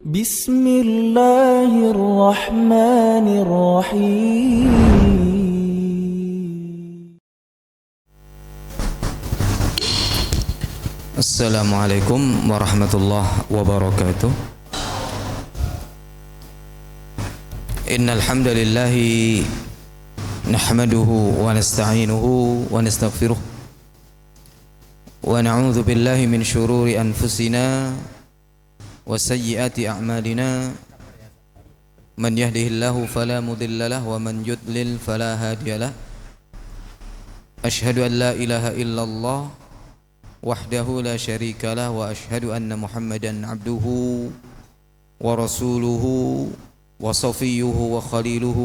بسم الله الرحمن الرحيم. السلام عليكم ورحمة الله وبركاته. إن الحمد لله نحمده ونستعينه ونستغفره ونعوذ بالله من شرور أنفسنا وسيئات أعمالنا من يهده الله فلا مضل له ومن يضلل فلا هادي له أشهد أن لا إله إلا الله وحده لا شريك له وأشهد أن محمدا عبده ورسوله وصفيه وخليله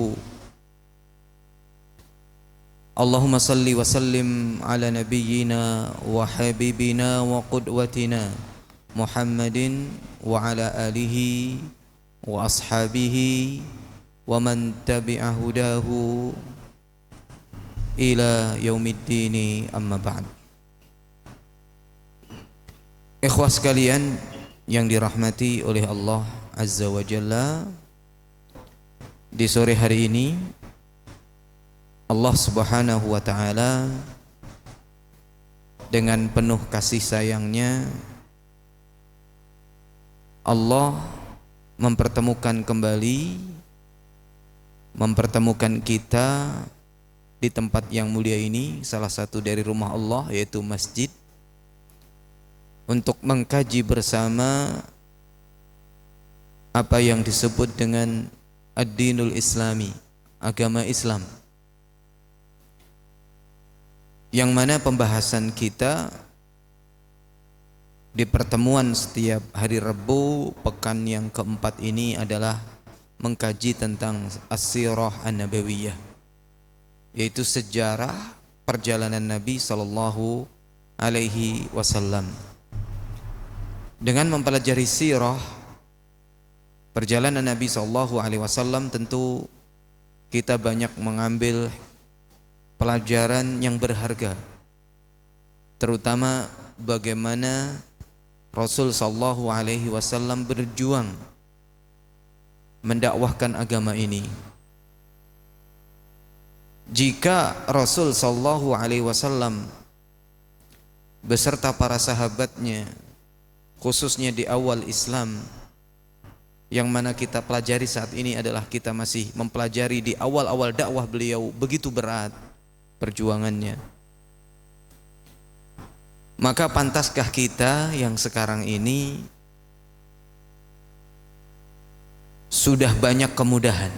اللهم صل وسلم على نبينا وحبيبنا وقدوتنا محمد وعلى آله وأصحابه ومن تبع هداه إلى يوم الدين أما بعد. Ikhwah sekalian yang dirahmati oleh Allah Azza wa Jalla, di sore hari ini Allah Subhanahu wa Ta'ala dengan penuh kasih sayangnya Allah mempertemukan kita di tempat yang mulia ini, salah satu dari rumah Allah yaitu masjid, untuk mengkaji bersama apa yang disebut dengan ad-dinul islami, agama Islam, yang mana pembahasan kita di pertemuan setiap hari Rabu pekan yang keempat ini adalah mengkaji tentang as-sirah an-nabawiyah, yaitu sejarah perjalanan Nabi sallallahu alaihi wasallam. Dengan mempelajari sirah perjalanan Nabi sallallahu alaihi wasallam, tentu kita banyak mengambil pelajaran yang berharga, terutama bagaimana Rasul sallallahu alaihi wasallam berjuang mendakwahkan agama ini. Jika Rasul sallallahu alaihi wasallam beserta para sahabatnya, khususnya di awal Islam, yang mana kita pelajari saat ini adalah kita masih mempelajari di awal-awal dakwah beliau, begitu berat perjuangannya, maka pantaskah kita yang sekarang ini sudah banyak kemudahan,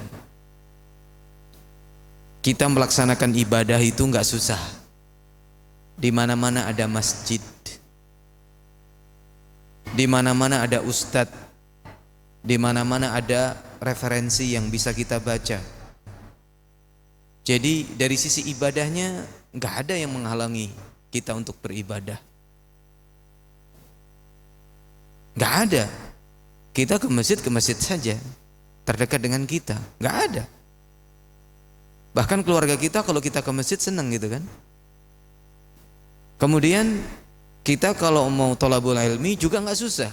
kita melaksanakan ibadah itu enggak susah, di mana-mana ada masjid, di mana-mana ada ustadz, di mana-mana ada referensi yang bisa kita baca. Jadi dari sisi ibadahnya enggak ada yang menghalangi kita untuk beribadah. Enggak ada. Kita ke masjid saja, terdekat dengan kita, enggak ada. Bahkan keluarga kita kalau kita ke masjid senang gitu kan. Kemudian kita kalau mau thalabul ilmi juga enggak susah.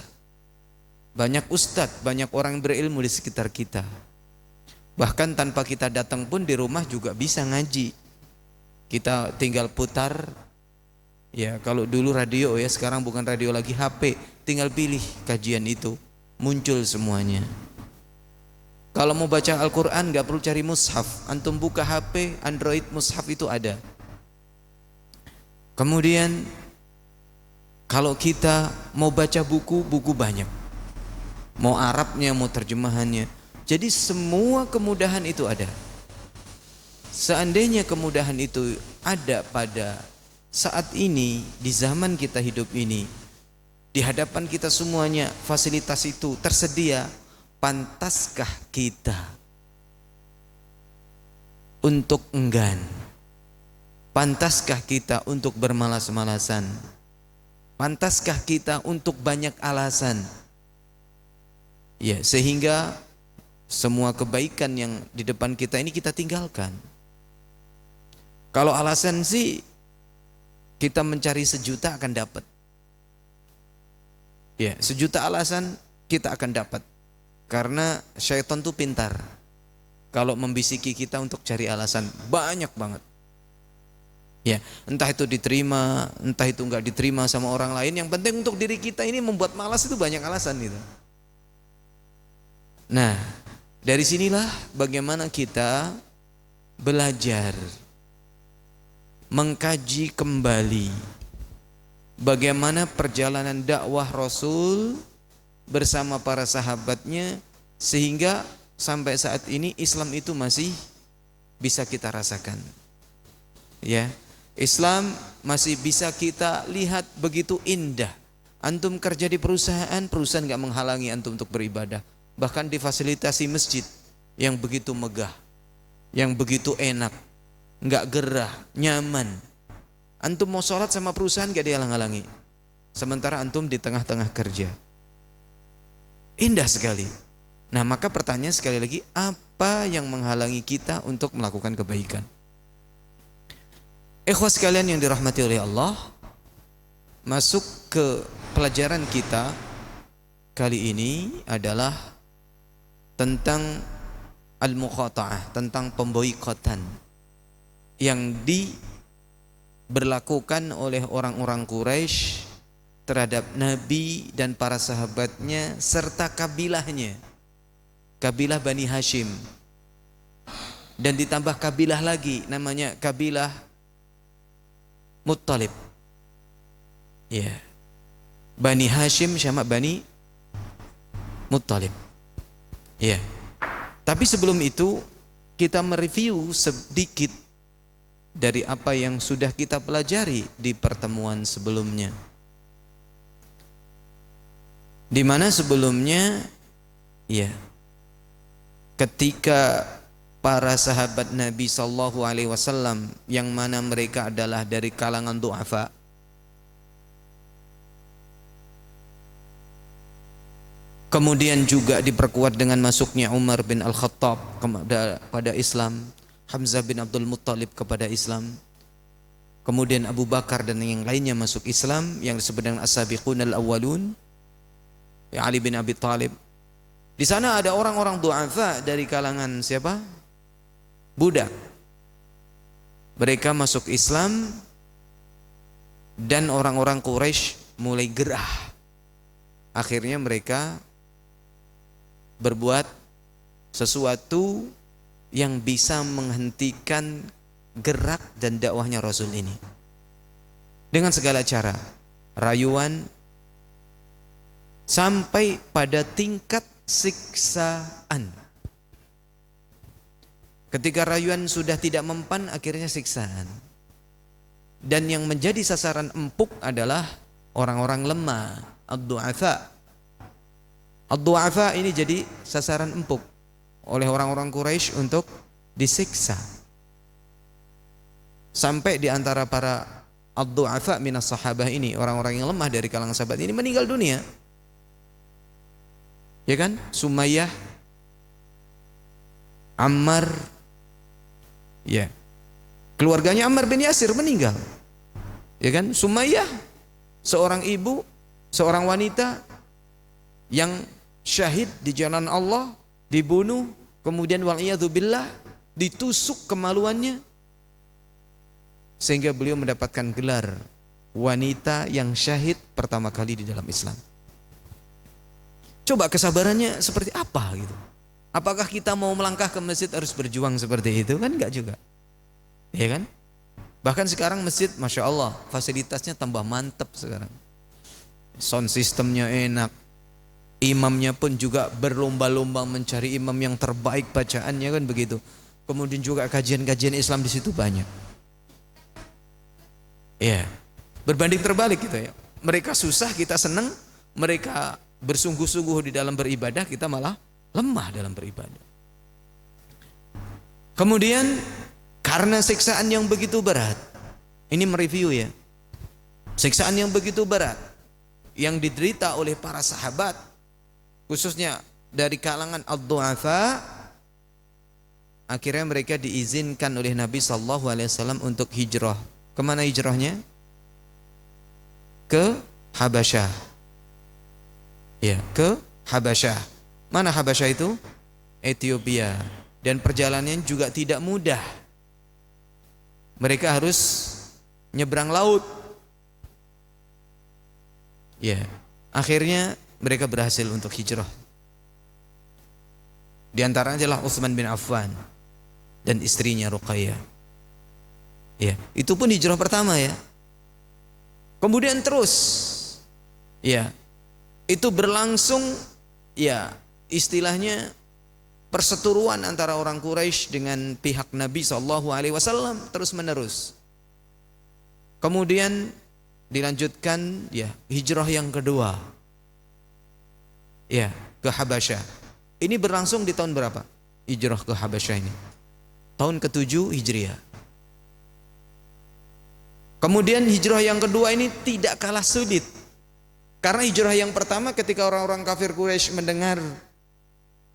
Banyak ustadz, banyak orang berilmu di sekitar kita. Bahkan tanpa kita datang pun di rumah juga bisa ngaji. Kita tinggal putar, ya kalau dulu radio, ya sekarang bukan radio lagi, HP, tinggal pilih kajian itu, muncul semuanya. Kalau mau baca Al-Quran gak perlu cari mushaf, antum buka HP, Android, mushaf itu ada. Kemudian kalau kita mau baca buku, buku banyak, mau Arabnya, mau terjemahannya. Jadi semua kemudahan itu ada. Seandainya kemudahan itu ada pada saat ini, di zaman kita hidup ini, di hadapan kita semuanya fasilitas itu tersedia, pantaskah kita untuk enggan? Pantaskah kita untuk bermalas-malasan? Pantaskah kita untuk banyak alasan? Ya, sehingga semua kebaikan yang di depan kita ini kita tinggalkan. Kalau alasan sih kita mencari 1.000.000 akan dapat. Ya, 1.000.000 alasan kita akan dapat. Karena syaitan tuh pintar. Kalau membisiki kita untuk cari alasan, banyak banget. Ya, entah itu diterima, entah itu enggak diterima sama orang lain. Yang penting untuk diri kita ini membuat malas itu banyak alasan gitu. Nah, dari sinilah bagaimana kita belajar mengkaji kembali bagaimana perjalanan dakwah Rasul bersama para sahabatnya sehingga sampai saat ini Islam itu masih bisa kita rasakan. Ya, Islam masih bisa kita lihat begitu indah. Antum kerja di perusahaan, perusahaan enggak menghalangi antum untuk beribadah. Bahkan difasilitasi masjid yang begitu megah, yang begitu enak, enggak gerah, nyaman. Antum mau sholat sama perusahaan enggak dihalang-halangi. Sementara antum di tengah-tengah kerja. Indah sekali. Nah, maka pertanyaan sekali lagi, apa yang menghalangi kita untuk melakukan kebaikan? Ikhwas sekalian yang dirahmati oleh Allah, masuk ke pelajaran kita kali ini adalah tentang al-muqata'ah, tentang pemboikotan yang diberlakukan oleh orang-orang Quraisy terhadap Nabi dan para sahabatnya serta kabilahnya, kabilah Bani Hashim, dan ditambah kabilah lagi namanya kabilah Muttalib. Ya, Bani Hashim sama Bani Muttalib. Ya, tapi sebelum itu kita mereview sedikit dari apa yang sudah kita pelajari di pertemuan sebelumnya. Di mana sebelumnya, ya, ketika para sahabat Nabi sallallahu alaihi wasallam yang mana mereka adalah dari kalangan du'afa, kemudian juga diperkuat dengan masuknya Umar bin Al-Khattab kepada Islam, Hamzah bin Abdul Muttalib kepada Islam, kemudian Abu Bakar dan yang lainnya masuk Islam yang disebut dengan as-sabiqun al-awwalun, ya, Ali bin Abi Thalib. Di sana ada orang-orang du'afa dari kalangan siapa? Budak. Mereka masuk Islam dan orang-orang Quraisy mulai gerah. Akhirnya mereka berbuat sesuatu yang bisa menghentikan gerak dan dakwahnya Rasul ini dengan segala cara, rayuan, sampai pada tingkat siksaan. Ketika rayuan sudah tidak mempan, akhirnya siksaan. Dan yang menjadi sasaran empuk adalah orang-orang lemah, ad-du'afa. Ad-du'afa ini jadi sasaran empuk oleh orang-orang Quraisy untuk disiksa. Sampai di antara para ad-du'afa minas sahabah ini, orang-orang yang lemah dari kalangan sahabat ini meninggal dunia. Ya kan? Sumayyah, Ammar, ya, keluarganya Ammar bin Yasir meninggal. Ya kan? Sumayyah, seorang ibu, seorang wanita yang syahid di jalan Allah, dibunuh, kemudian wal'iyadzubillah ditusuk kemaluannya sehingga beliau mendapatkan gelar wanita yang syahid pertama kali di dalam Islam. Coba kesabarannya seperti apa gitu. Apakah kita mau melangkah ke masjid harus berjuang seperti itu? Kan enggak juga. Ya kan? Bahkan sekarang masjid, Masya Allah, fasilitasnya tambah mantap sekarang. Sound systemnya enak. Imamnya pun juga berlomba-lomba mencari imam yang terbaik bacaannya, kan begitu. Kemudian juga kajian-kajian Islam di situ banyak. Ya, berbanding terbalik gitu ya. Mereka susah, kita senang. Mereka bersungguh-sungguh di dalam beribadah, kita malah lemah dalam beribadah. Kemudian karena siksaan yang begitu berat, ini mereview ya, siksaan yang begitu berat yang diderita oleh para sahabat, khususnya dari kalangan ad-du'afa, akhirnya mereka diizinkan oleh Nabi SAW untuk hijrah. Kemana hijrahnya? Ke Habasyah. Ya, ke Habasyah. Mana Habasyah itu? Ethiopia. Dan perjalanannya juga tidak mudah. Mereka harus nyebrang laut. Ya, akhirnya mereka berhasil untuk hijrah. Di antaranya adalah Utsman bin Affan dan istrinya Ruqayyah. Ya, itu pun hijrah pertama ya. Kemudian terus ya, itu berlangsung ya, istilahnya perseteruan antara orang Quraisy dengan pihak Nabi SAW terus menerus. Kemudian dilanjutkan ya, hijrah yang kedua ya, ke Habasyah. Ini berlangsung di tahun berapa? Hijrah ke Habasyah ini tahun ke-7 Hijriah. Kemudian hijrah yang kedua ini tidak kalah sulit. Karena hijrah yang pertama ketika orang-orang kafir Quraisy mendengar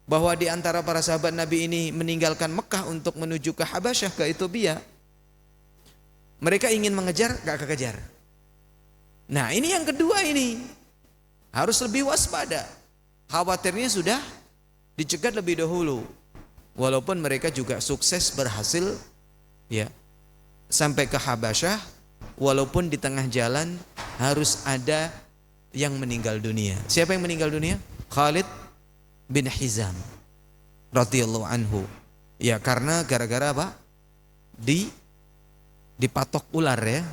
bahwa di antara para sahabat Nabi ini meninggalkan Mekah untuk menuju ke Habasyah, ke Ethiopia, mereka ingin mengejar, gak kekejar. Nah ini yang kedua ini harus lebih waspada. Khawatirnya sudah dicegat lebih dahulu. Walaupun mereka juga sukses berhasil ya sampai ke Habasyah, walaupun di tengah jalan harus ada yang meninggal dunia. Siapa yang meninggal dunia? Khalid bin Hizam radhiyallahu anhu. Ya karena gara-gara apa? Dipatok ular ya.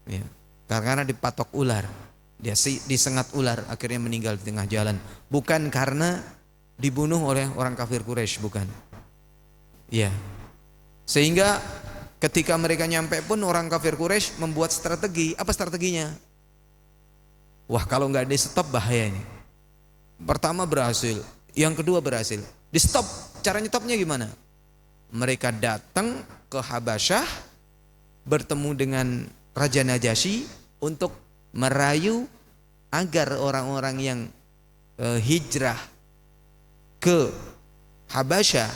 Ya. Karena dipatok ular. Dia disengat ular, akhirnya meninggal di tengah jalan. Bukan karena dibunuh oleh orang kafir Quraisy, bukan. Ya. Sehingga ketika mereka nyampe pun orang kafir Quraisy membuat strategi. Apa strateginya? Wah, kalau nggak di stop bahaya ini. Pertama berhasil, yang kedua berhasil. Di stop, cara nyetopnya gimana? Mereka datang ke Habasyah, bertemu dengan Raja Najasyi untuk merayu agar orang-orang yang hijrah ke Habasyah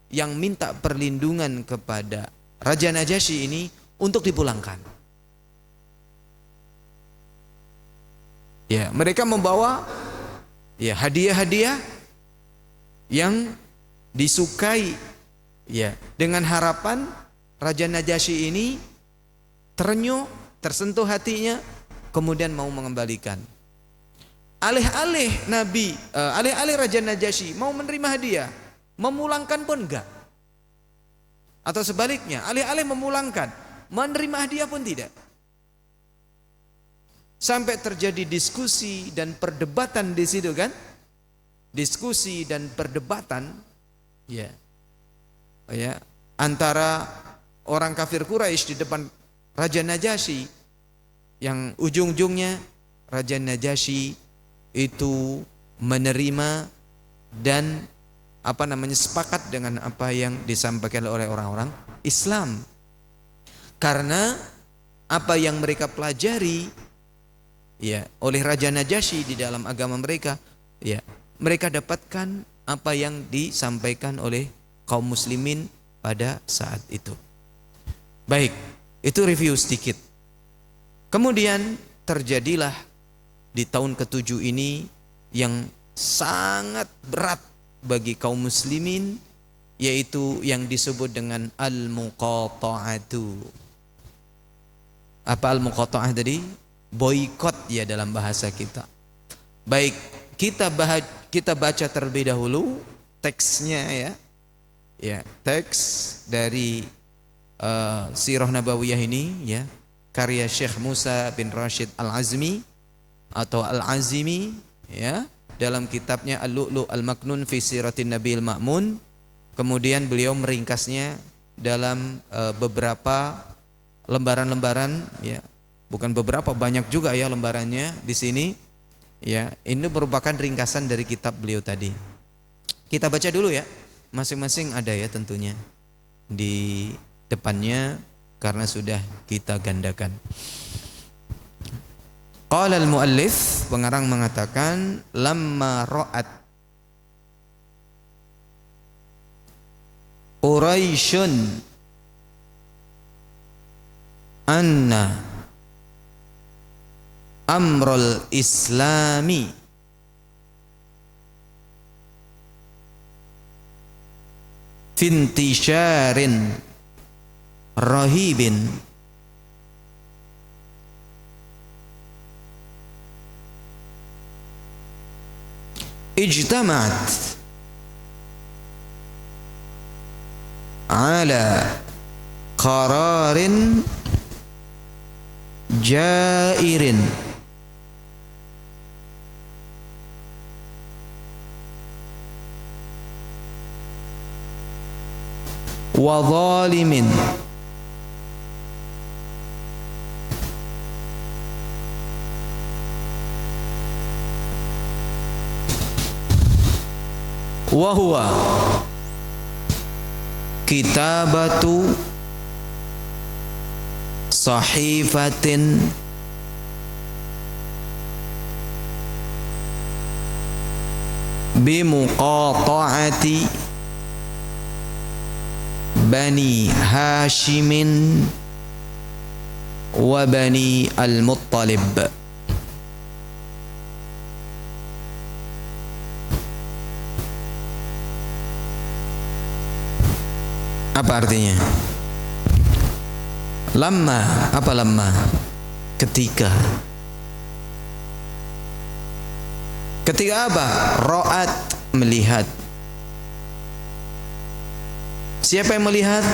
yang minta perlindungan kepada Raja Najasyi ini untuk dipulangkan. Ya, mereka membawa ya hadiah-hadiah yang disukai ya, dengan harapan Raja Najasyi ini terenyuh, tersentuh hatinya, kemudian mau mengembalikan. Alih-alih Raja Najasyi mau menerima hadiah, memulangkan pun enggak. Atau sebaliknya, alih-alih memulangkan, menerima hadiah pun tidak. Sampai terjadi diskusi dan perdebatan di situ kan? Diskusi dan perdebatan ya. Ya, antara orang kafir Quraisy di depan Raja Najasyi, yang ujung-ujungnya Raja Najasyi itu menerima dan sepakat dengan apa yang disampaikan oleh orang-orang Islam. Karena apa yang mereka pelajari ya oleh Raja Najasyi di dalam agama mereka, ya mereka dapatkan apa yang disampaikan oleh kaum muslimin pada saat itu. Baik, itu review sedikit. Kemudian terjadilah di tahun ke-7 ini yang sangat berat bagi kaum muslimin, yaitu yang disebut dengan al-muqata'atu. Apa al-muqata'ah tadi? Boikot ya dalam bahasa kita. Baik, kita baca terlebih dahulu teksnya ya. Ya, teks dari Sirah Nabawiyah ini ya, karya Syekh Musa bin Rashid Al-Azmi atau Al-Azimi ya, dalam kitabnya Al-Lu'lu' Al-Maknun fi Siratin Nabil Ma'mun. Kemudian beliau meringkasnya dalam beberapa lembaran-lembaran ya. Bukan beberapa, banyak juga ya lembarannya di sini. Ya, ini merupakan ringkasan dari kitab beliau tadi. Kita baca dulu ya. Masing-masing ada ya tentunya di depannya karena sudah kita gandakan. Qala al-muallif, pengarang mengatakan, lamma ra'at Quraisyun anna amrul islami fintisharin rahibin. Ijtama'at ala qararin jairin wa zalimin wa huwa kitabatu sahifatin bimuqata'ati bani Hashimin wa bani al-Muttalib. Apa artinya? Lamma, apa lamma? Ketika. Ketika apa? Ra'at, melihat. Siapa yang melihat?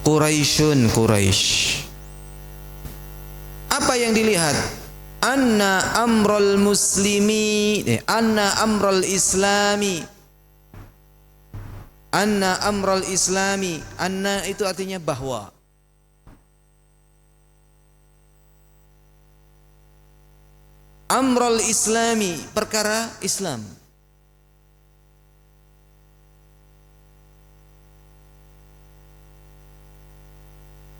Quraisyun, Quraisy. Apa yang dilihat? Anna amral muslimi, anna amral islami. Anna amral islami, anna itu artinya bahwa. Amral islami, perkara Islam.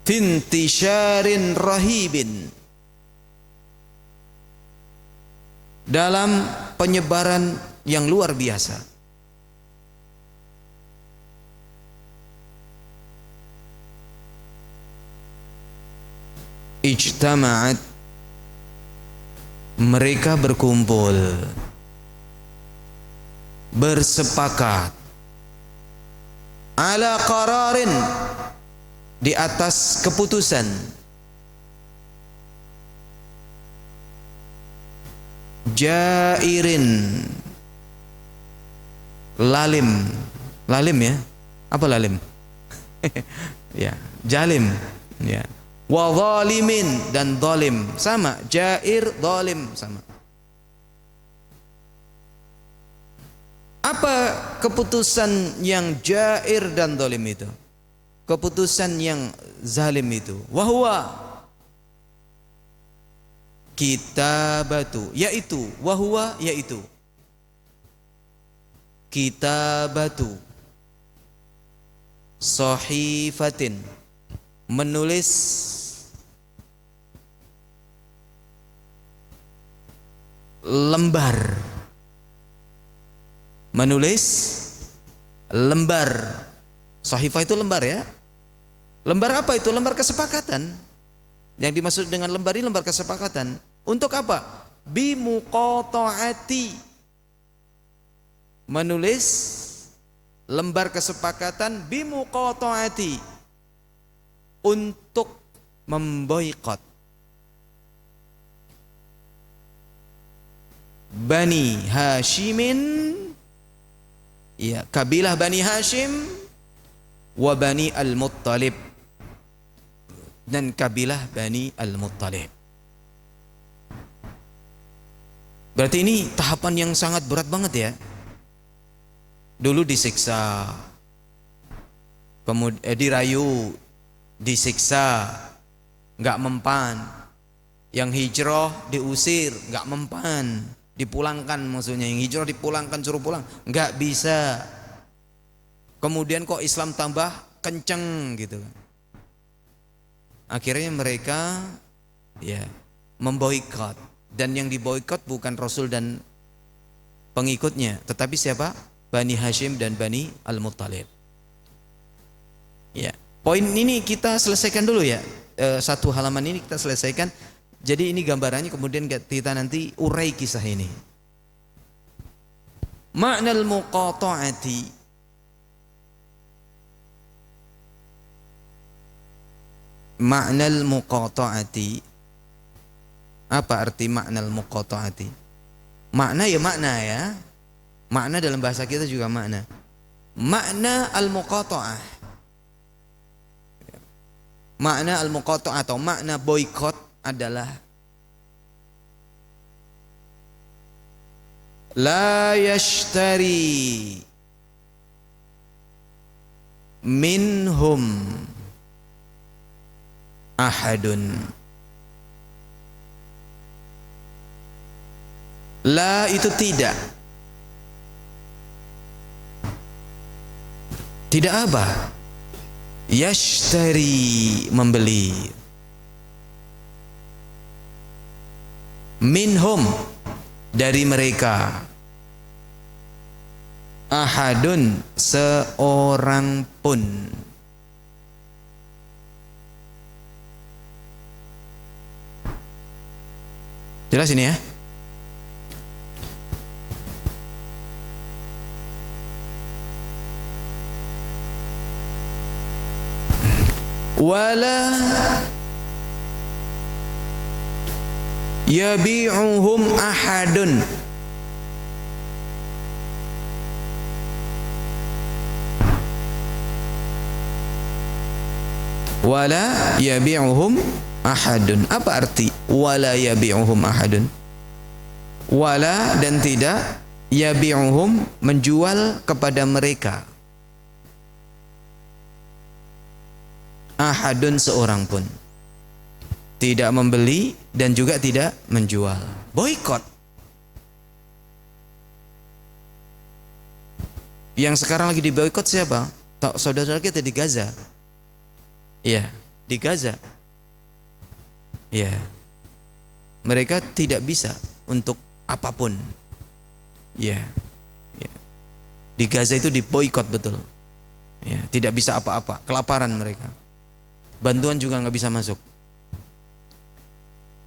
Fintisharin rahibin, dalam penyebaran yang luar biasa. Ijtama'at, mereka berkumpul, bersepakat, ala qararin, di atas keputusan, jairin, lalim, lalim ya, apa lalim? Ya, jalim, ya. Wa zalimin, dan zalim, sama, jair, zalim, sama. Apa keputusan yang jair dan zalim itu? Keputusan yang zalim itu, wahwa kitabatu, yaitu, wahwa yaitu kitabatu sahifatin, menulis lembar, menulis lembar. Sahifah itu lembar ya. Lembar apa itu? Lembar kesepakatan. Yang dimaksud dengan lembar ini lembar kesepakatan. Untuk apa? Bimuqata'ati, menulis lembar kesepakatan bimuqata'ati, untuk memboikot Bani Hashimin, ya, kabilah Bani Hashim, wa Bani al-Muttalib, dan kabilah Bani al-Muttalib. Berarti ini tahapan yang sangat berat banget ya. Dulu disiksa, kemudian dirayu, disiksa, nggak mempan. Yang hijrah diusir, nggak mempan. Dipulangkan, maksudnya yang hijrah dipulangkan, suruh pulang, nggak bisa. Kemudian kok Islam tambah kenceng gitu. Akhirnya mereka ya memboikot, dan yang diboikot bukan Rasul dan pengikutnya, tetapi siapa? Bani Hashim dan Bani Al-Muttalib. Ya, poin ini kita selesaikan dulu ya. Satu halaman ini kita selesaikan. Jadi ini gambarannya, kemudian kita nanti urai kisah ini. Ma'nal muqata'ati, Ma'nal muqata'ati. Apa arti ma'nal muqata'ati? Makna ya makna ya. Makna dalam bahasa kita juga makna. Makna al-muqata'ah. Makna al-muqata'ah atau makna boykot adalah la yashtari minhum ahadun. La itu tidak. Tidak apa? Yashtari, membeli. Minhum, dari mereka. Ahadun, seorang pun. Jelas ini ya? Wala yabi'uhum ahadun. Wala yabi'uhum ahadun. Apa arti wala yabi'uhum ahadun? Wala, dan tidak, yabi'uhum, menjual kepada mereka, ahadun, seorang pun. Tidak membeli dan juga tidak menjual. Boykot. Yang sekarang lagi diboykot siapa? Saudara-saudara kita di Gaza. Iya, di Gaza. Iya. Mereka tidak bisa untuk apapun. Iya. Ya. Di Gaza itu diboykot betul. Ya, tidak bisa apa-apa, kelaparan mereka. Bantuan juga nggak bisa masuk.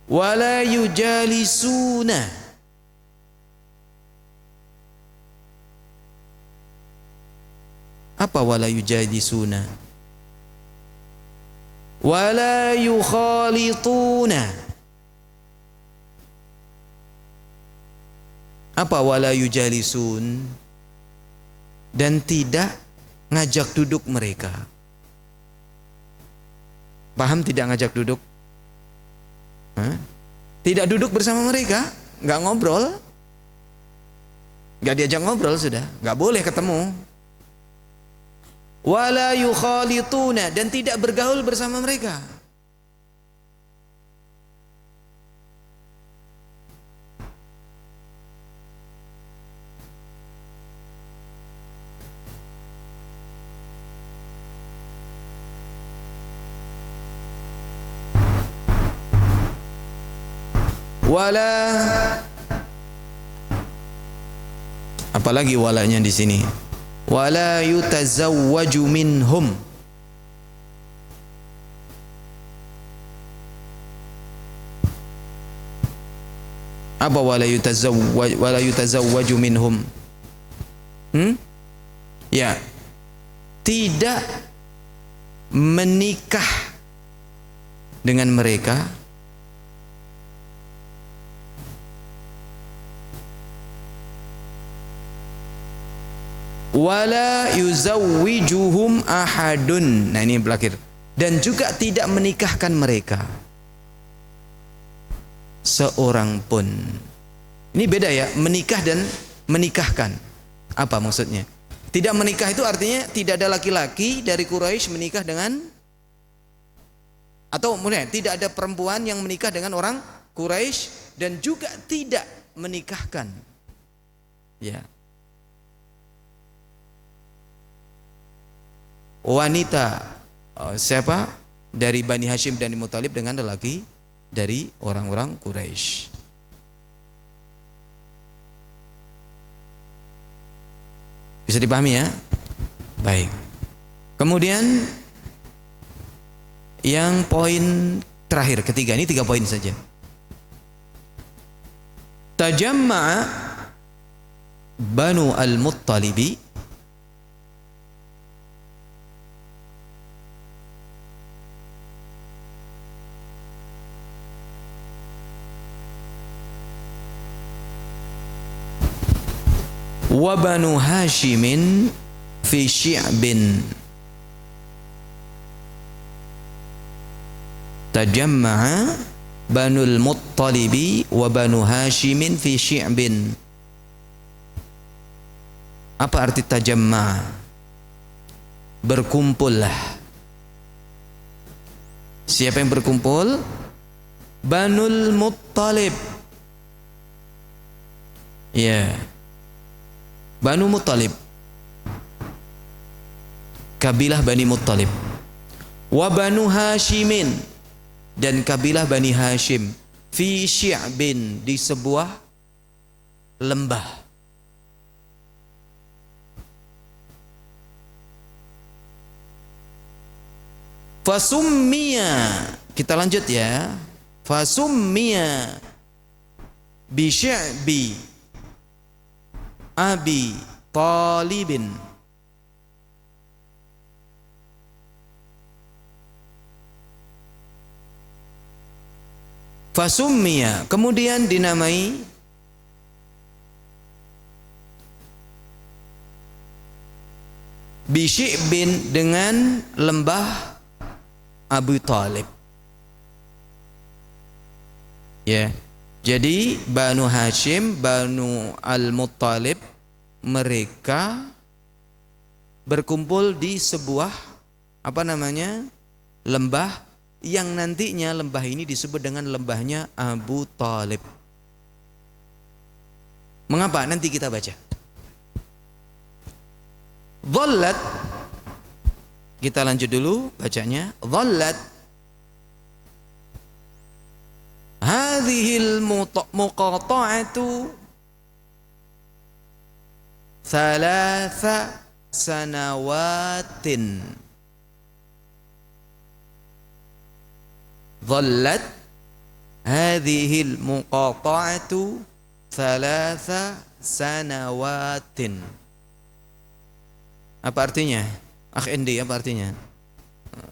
Wala yujalisuna. Apa wala yujalisuna? Wala yukhalituna. Apa wala yujalisun? Dan tidak ngajak duduk mereka. Paham tidak ngajak duduk? Hah? Tidak duduk bersama mereka, nggak ngobrol, nggak diajak ngobrol sudah, nggak boleh ketemu. Wala yukhalituna, dan tidak bergaul bersama mereka. Wala, apalagi walanya di sini. Wala yutazawwaju minhum. Apa wala yutazawwaju minhum? Ya, tidak menikah dengan mereka. Wala yuzawwijuhum ahadun. Nah ini berakhir. Dan juga tidak menikahkan mereka, seorang pun. Ini beda ya, menikah dan menikahkan. Apa maksudnya? Tidak menikah itu artinya tidak ada laki-laki dari Quraisy menikah dengan, atau mulai tidak ada perempuan yang menikah dengan orang Quraisy, dan juga tidak menikahkan. Ya. Wanita siapa dari Bani Hashim dan Muthalib dengan lelaki dari orang-orang Quraisy. Bisa dipahami ya? Baik. Kemudian yang poin terakhir, ketiga, ini 3 poin saja. Tajamma'a Banu al-Muttalibi Wa banu Hashimin fi syi'bin. Tajamma'a Banul Muttalibi wa banu Hashimin fi syi'bin. Apa arti tajamma'a? Berkumpullah. Siapa yang berkumpul? Banul Muttalib. Ya. Banu Muttalib. Kabilah Bani Muttalib. Wa banu Hashimin, dan kabilah Bani Hashim, fi syi'bin, di sebuah lembah. Fasummiya, kita lanjut ya. Fasummiya bi syi'bi Abi Talibin. Fasummiya, kemudian dinamai Bisyi'bin, dengan lembah Abu Talib. Ya. Jadi Banu Hashim, Banu Al-Muttalib, mereka berkumpul di sebuah lembah, yang nantinya lembah ini disebut dengan lembahnya Abu Talib. Mengapa? Nanti kita baca. Dhallat, kita lanjut dulu bacanya. Dhallat hadhil muqata'atu thalatha sanawatin. Dhallat hadhil muqata'atu thalatha sanawatin. Apa artinya? Akh Endi, apa artinya?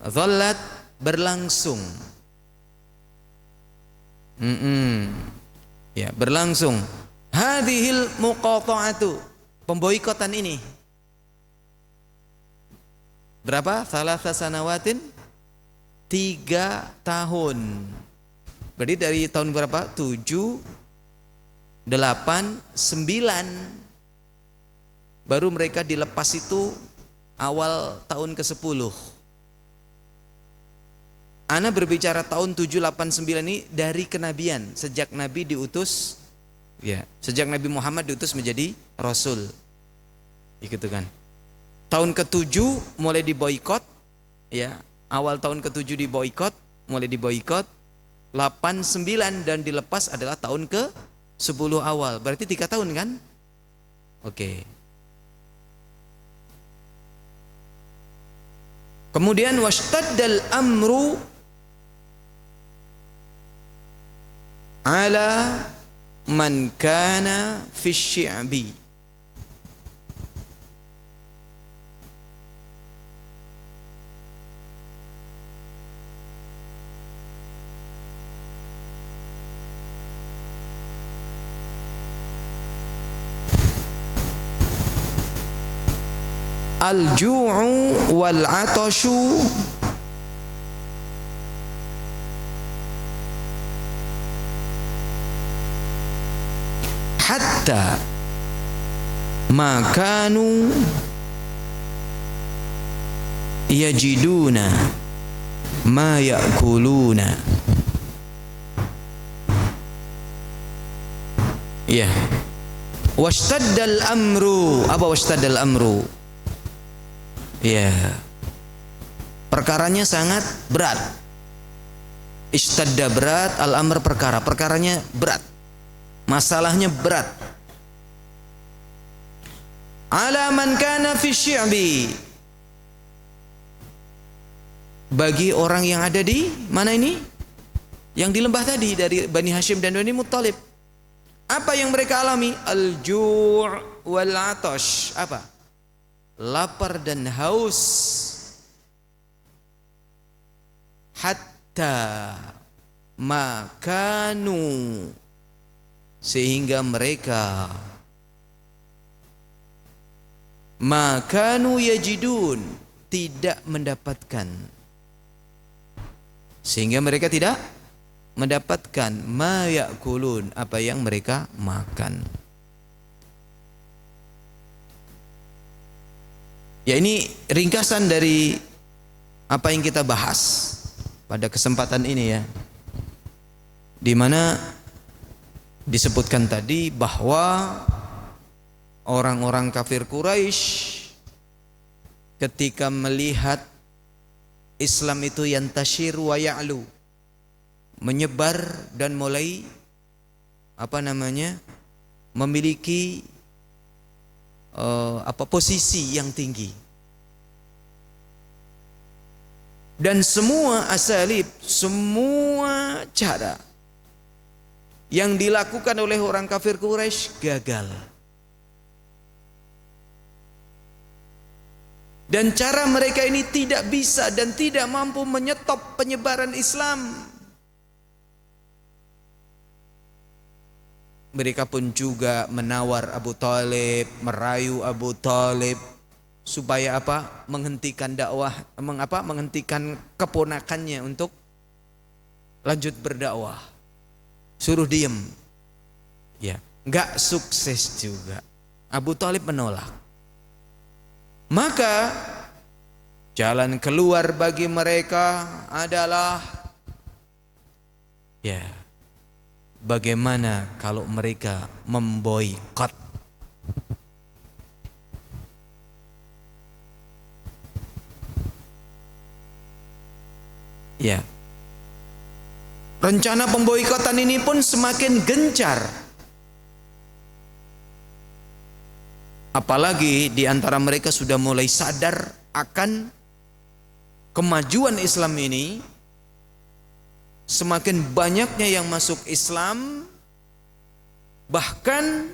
Dhallat, berlangsung. Ya, berlangsung. Hadhil muqata'atu, pemboikotan ini. Berapa? Thalatha sanawatin, 3 tahun. Berarti dari tahun berapa? 7, 8, 9. Baru mereka dilepas itu awal tahun ke-10. Ana berbicara tahun 789 ini dari kenabian, sejak Nabi diutus, ya, sejak Nabi Muhammad diutus menjadi Rasul, gitu kan. Tahun ke-7 mulai diboikot, ya, awal tahun ke-7 diboikot, mulai diboikot, 8, 9 dan dilepas adalah tahun ke-10 awal, berarti 3 tahun kan? Oke. Kemudian wastaddal amru ala man kana fi syi'bi. Al-ju'u wal-'atashu hatta ma kanu yajiduna ma ya'kuluna. Ya. Wastaddal amru. Apa wastaddal amru? Ya. Perkaranya sangat berat. Istadda berat, al-amr perkara. Perkaranya berat. Masalahnya berat. Ala man kana fi syi'bi, bagi orang yang ada di mana ini? Yang di lembah tadi, dari Bani Hashim dan Bani Muttalib. Apa yang mereka alami? Al-ju' wal 'atash. Apa? Lapar dan haus. Hatta makanu, sehingga mereka Makanu yajidun, tidak mendapatkan, sehingga mereka tidak mendapatkan ma yakulun, apa yang mereka makan. Ya, ini ringkasan dari apa yang kita bahas pada kesempatan ini ya, di mana disebutkan tadi bahwa orang-orang kafir Quraisy ketika melihat Islam itu yantashir wa ya'lu, menyebar dan mulai memiliki posisi yang tinggi, dan semua asalib, semua cara yang dilakukan oleh orang kafir Quraisy gagal. Dan cara mereka ini tidak bisa dan tidak mampu menyetop penyebaran Islam. Mereka pun juga menawar Abu Thalib, merayu Abu Thalib supaya apa? Menghentikan dakwah, menghentikan keponakannya untuk lanjut berdakwah. Suruh diem. Ya, enggak sukses juga. Abu Thalib menolak. Maka jalan keluar bagi mereka adalah ya, bagaimana kalau mereka memboikot. Ya. Rencana pemboikotan ini pun semakin gencar. Apalagi di antara mereka sudah mulai sadar akan kemajuan Islam ini. Semakin banyaknya yang masuk Islam, bahkan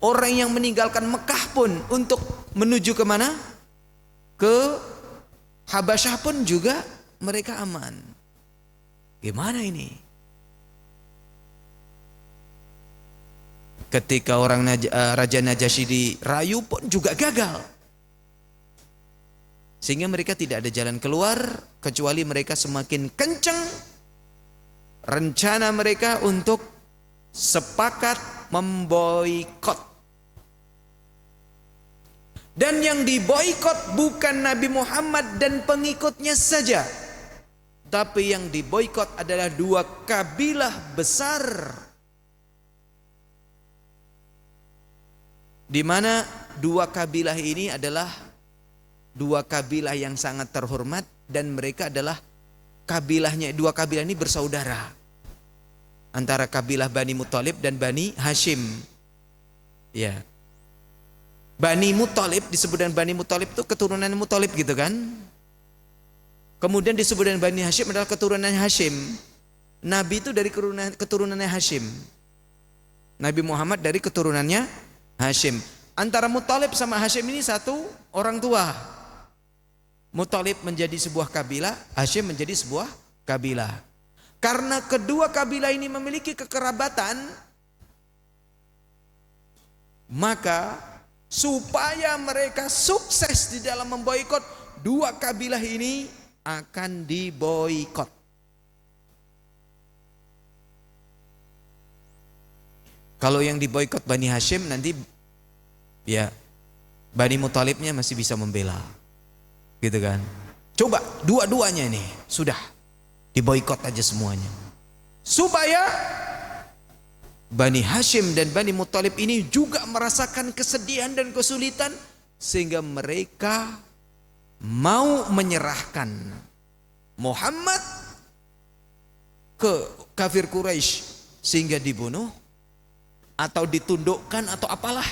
orang yang meninggalkan Mekah pun untuk menuju kemana? Ke Habasyah pun juga mereka aman. Gimana ini? Ketika Raja Najasyi dirayu pun juga gagal. Sehingga mereka tidak ada jalan keluar kecuali mereka semakin kencang rencana mereka untuk sepakat memboikot. Dan yang diboikot bukan Nabi Muhammad dan pengikutnya saja, tapi yang diboikot adalah dua kabilah besar, di mana dua kabilah ini adalah dua kabilah yang sangat terhormat, dan mereka adalah dua kabilah ini bersaudara, antara kabilah Bani Muthalib dan Bani Hashim. Ya, Bani Muthalib disebut dengan Bani Muthalib itu keturunan Muthalib gitu kan. Kemudian disebut dengan Bani Hashim adalah keturunan Hashim. Nabi itu dari keturunannya Hashim. Nabi Muhammad dari keturunannya Hashim. Antara Muthalib sama Hashim ini satu orang tua. Muthalib menjadi sebuah kabilah, Hashim menjadi sebuah kabilah. Karena kedua kabilah ini memiliki kekerabatan, maka supaya mereka sukses di dalam memboikot, dua kabilah ini akan diboikot. Kalau yang diboikot Bani Hashim, nanti ya Bani Muthalibnya masih bisa membela, gitu kan. Coba dua-duanya nih sudah diboikot aja semuanya, supaya Bani Hashim dan Bani Muthalib ini juga merasakan kesedihan dan kesulitan, sehingga mereka mau menyerahkan Muhammad ke kafir Quraisy sehingga dibunuh atau ditundukkan atau apalah,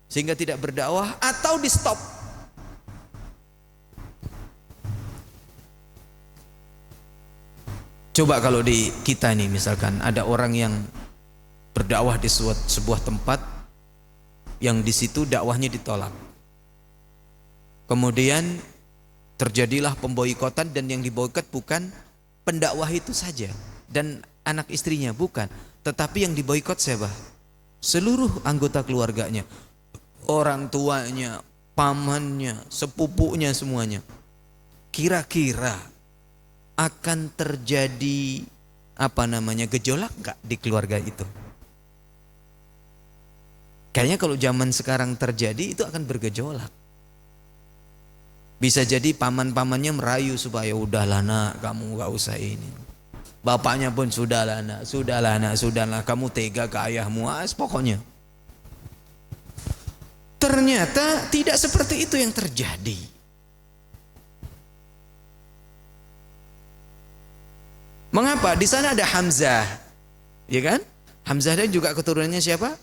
sehingga tidak berdakwah atau di stop. Coba kalau di kita nih, misalkan ada orang yang berdakwah di sebuah tempat yang di situ dakwahnya ditolak, kemudian terjadilah pemboikotan, dan yang diboikot bukan pendakwah itu saja dan anak istrinya, bukan, tetapi yang diboikot siapa? Seluruh anggota keluarganya. orang tuanya, pamannya, sepupunya semuanya. Kira-kira akan terjadi gejolak nggak di keluarga itu? Kayaknya kalau zaman sekarang terjadi itu akan bergejolak. Bisa jadi paman-pamannya merayu supaya udahlah nak, kamu nggak usah ini. Bapaknya pun sudahlah nak, sudahlah kamu tega ke ayahmu, pokoknya. Ternyata tidak seperti itu yang terjadi. Mengapa? Di sana ada Hamzah, ya kan? Hamzah dan juga keturunannya siapa?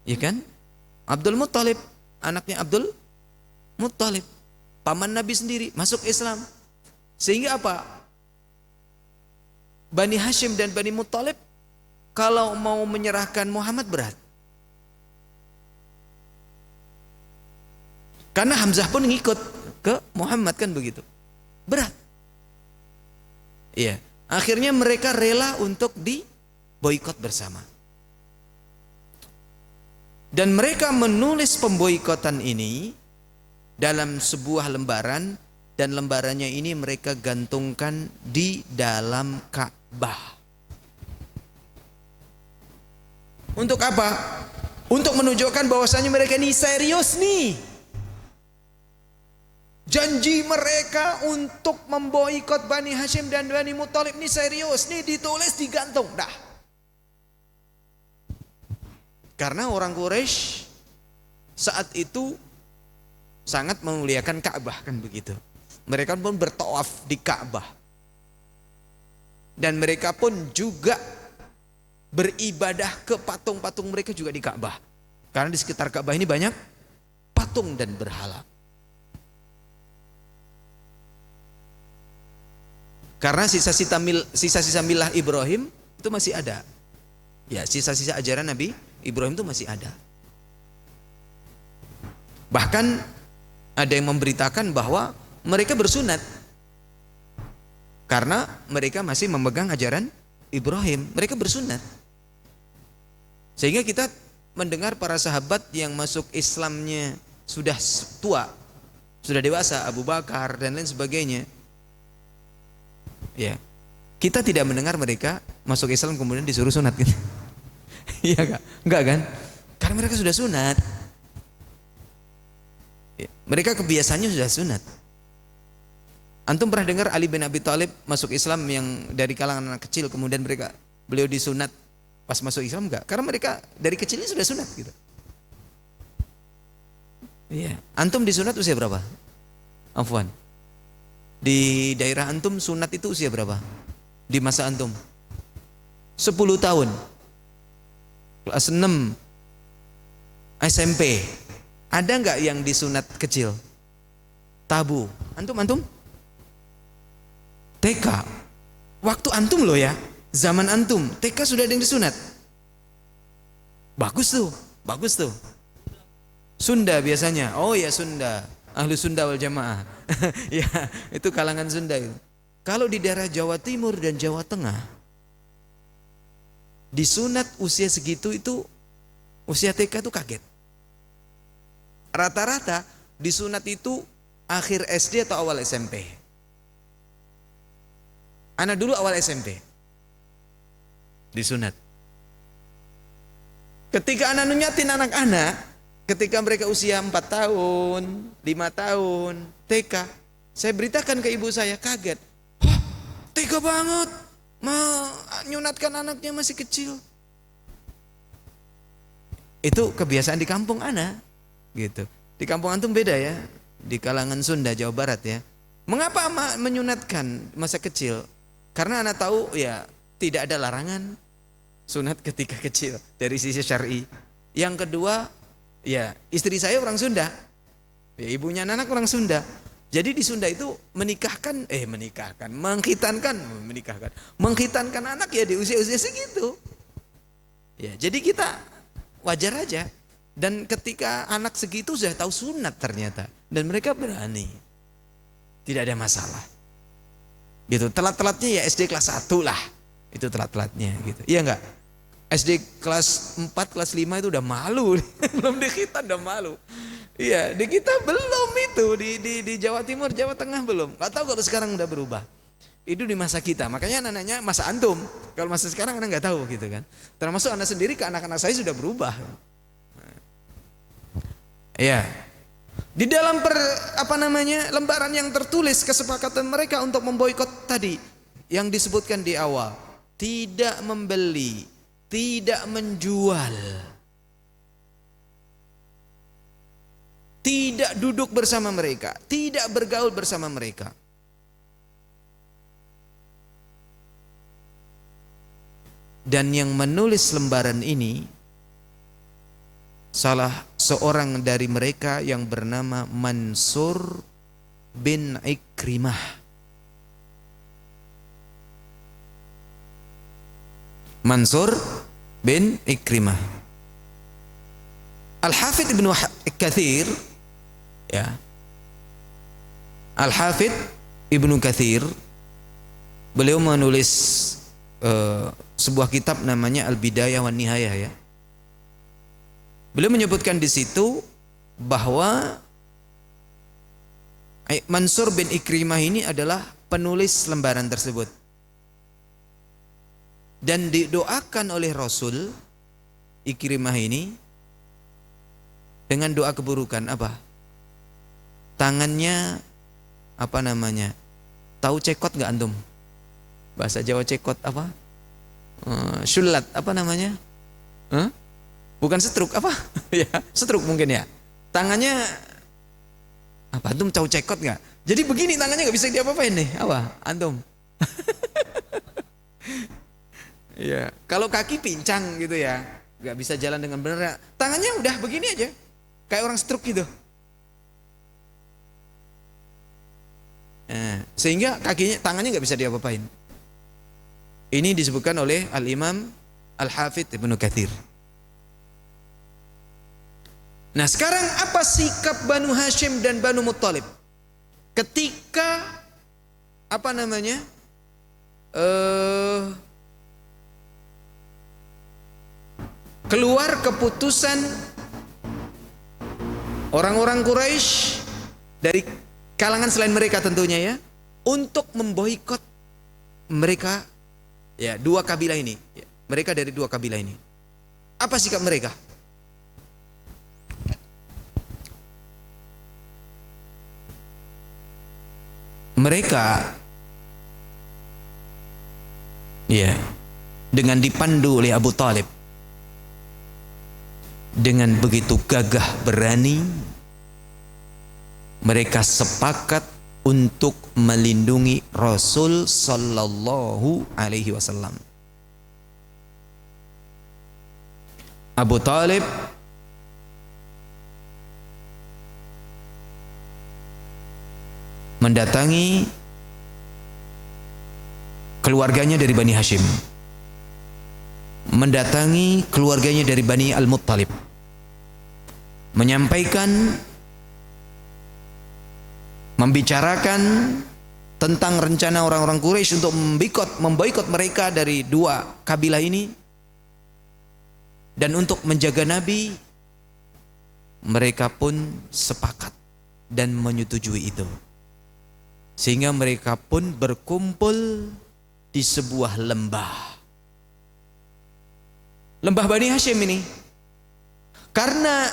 Ya kan? Abdul Muttalib, anaknya Abdul Muttalib, paman Nabi sendiri masuk Islam. Sehingga apa? Bani Hashim dan Bani Muttalib kalau mau menyerahkan Muhammad berat. Karena Hamzah pun ngikut ke Muhammad kan begitu. Berat. Iya, akhirnya mereka rela untuk diboikot bersama. Dan mereka menulis pemboikotan ini dalam sebuah lembaran, dan lembarannya ini mereka gantungkan di dalam Ka'bah. Untuk apa? Untuk menunjukkan bahwasanya mereka ini serius nih. Janji mereka untuk memboikot Bani Hashim dan Bani Muttalib ini serius, nih ditulis digantung dah. Karena orang Quraisy saat itu sangat memuliakan Ka'bah kan begitu. Mereka pun bertawaf di Ka'bah. Dan mereka pun juga beribadah ke patung-patung mereka juga di Ka'bah. Karena di sekitar Ka'bah ini banyak patung dan berhala. Karena sisa-sisa milah Ibrahim itu masih ada. Ya, sisa-sisa ajaran Nabi Ibrahim itu masih ada. Bahkan ada yang memberitakan bahwa mereka bersunat karena mereka masih memegang ajaran Ibrahim. Mereka bersunat. Sehingga kita mendengar para sahabat yang masuk Islamnya sudah tua, sudah dewasa, Abu Bakar dan lain sebagainya. Ya, kita tidak mendengar mereka masuk Islam kemudian disuruh sunat gitu. Iya enggak kan? Karena mereka sudah sunat. Ya, mereka kebiasaannya sudah sunat. Antum pernah dengar Ali bin Abi Thalib masuk Islam yang dari kalangan anak kecil kemudian beliau disunat pas masuk Islam enggak? Karena mereka dari kecilnya sudah sunat gitu. Iya. Antum disunat usia berapa? Afwan. Di daerah antum sunat itu usia berapa? Di masa antum 10 tahun, kelas 6 SMP. Ada nggak yang disunat kecil? Tabu. Antum TK. Waktu antum loh ya, zaman antum TK sudah ada yang disunat. Bagus tuh. Sunda biasanya. Oh ya Sunda. Ahlu Sunda wal Jamaah. Ya, itu kalangan Sunda itu. Kalau di daerah Jawa Timur dan Jawa Tengah disunat usia segitu itu usia TK itu kaget. Rata-rata disunat itu akhir SD atau awal SMP. Anak dulu awal SMP disunat. Ketika anak nunyatin anak-anak, ketika mereka usia 4 tahun, 5 tahun, TK, saya beritakan ke ibu saya, kaget. Hah, tega banget, menyunatkan anaknya masih kecil. Itu kebiasaan di kampung ana, gitu. Di kampung antum beda ya, di kalangan Sunda, Jawa Barat ya. Mengapa menyunatkan masa kecil? Karena anak tahu ya tidak ada larangan sunat ketika kecil dari sisi syar'i. Yang kedua, ya istri saya orang Sunda, ya ibunya anak orang Sunda. Jadi di Sunda itu mengkhitankan anak ya di usia-usia segitu. Ya, jadi kita wajar aja. Dan ketika anak segitu sudah tahu sunat ternyata, dan mereka berani, tidak ada masalah. Gitu. Telat-telatnya ya SD kelas 1 lah, itu telat-telatnya gitu. Iya enggak? SD kelas 4, kelas 5 itu udah malu. Belum di kita udah malu. Iya, di kita belum itu. Di Jawa Timur, Jawa Tengah belum. Gak tahu kalau sekarang udah berubah. Itu di masa kita. Makanya anak-anaknya masa antum. Kalau masa sekarang anak gak tahu gitu kan. Termasuk anak sendiri ke anak-anak saya sudah berubah. Iya. Di dalam lembaran yang tertulis kesepakatan mereka untuk memboikot tadi yang disebutkan di awal. Tidak membeli, tidak menjual, tidak duduk bersama mereka, tidak bergaul bersama mereka. Dan yang menulis lembaran ini salah seorang dari mereka yang bernama Mansur bin Ikrimah. Mansur bin Ikrimah. Al-Hafidh Ibnu Katsir, ya. Al-Hafidh Ibnu Katsir beliau menulis sebuah kitab namanya Al-Bidayah wan Nihayah, ya. Beliau menyebutkan di situ bahwa Mansur bin Ikrimah ini adalah penulis lembaran tersebut. Dan didoakan oleh Rasul Ikrimah ini dengan doa keburukan apa? Tangannya tahu cekot nggak antum? Bahasa Jawa cekot apa? Syulat apa namanya? Bukan setruk apa? Ya, setruk mungkin ya. Tangannya apa? Antum tahu cekot nggak? Jadi begini tangannya nggak bisa diapa-apain nih. Apa? Antum? Ya, kalau kaki pincang gitu ya, nggak bisa jalan dengan benar. Tangannya udah begini aja, kayak orang stroke gitu. Sehingga tangannya nggak bisa diapa-apain. Ini disebutkan oleh Al-Imam Al-Hafidh Ibnu Katsir. Nah, sekarang apa sikap Banu Hashim dan Banu Muttalib ketika keluar keputusan orang-orang Quraisy dari kalangan selain mereka tentunya, ya, untuk memboikot mereka, ya, dua kabilah ini, ya, mereka dari dua kabilah ini. Apa sikap mereka? Mereka, ya, dengan dipandu oleh Abu Talib, dengan begitu gagah berani, mereka sepakat untuk melindungi Rasul sallallahu alaihi wasallam. Abu Talib mendatangi keluarganya dari Bani Hashim, mendatangi keluarganya dari Bani Al-Muttalib, menyampaikan, membicarakan tentang rencana orang-orang Quraisy untuk memboikot mereka dari dua kabilah ini, dan untuk menjaga Nabi. Mereka pun sepakat dan menyetujui itu, sehingga mereka pun berkumpul di sebuah lembah Bani Hashim ini. Karena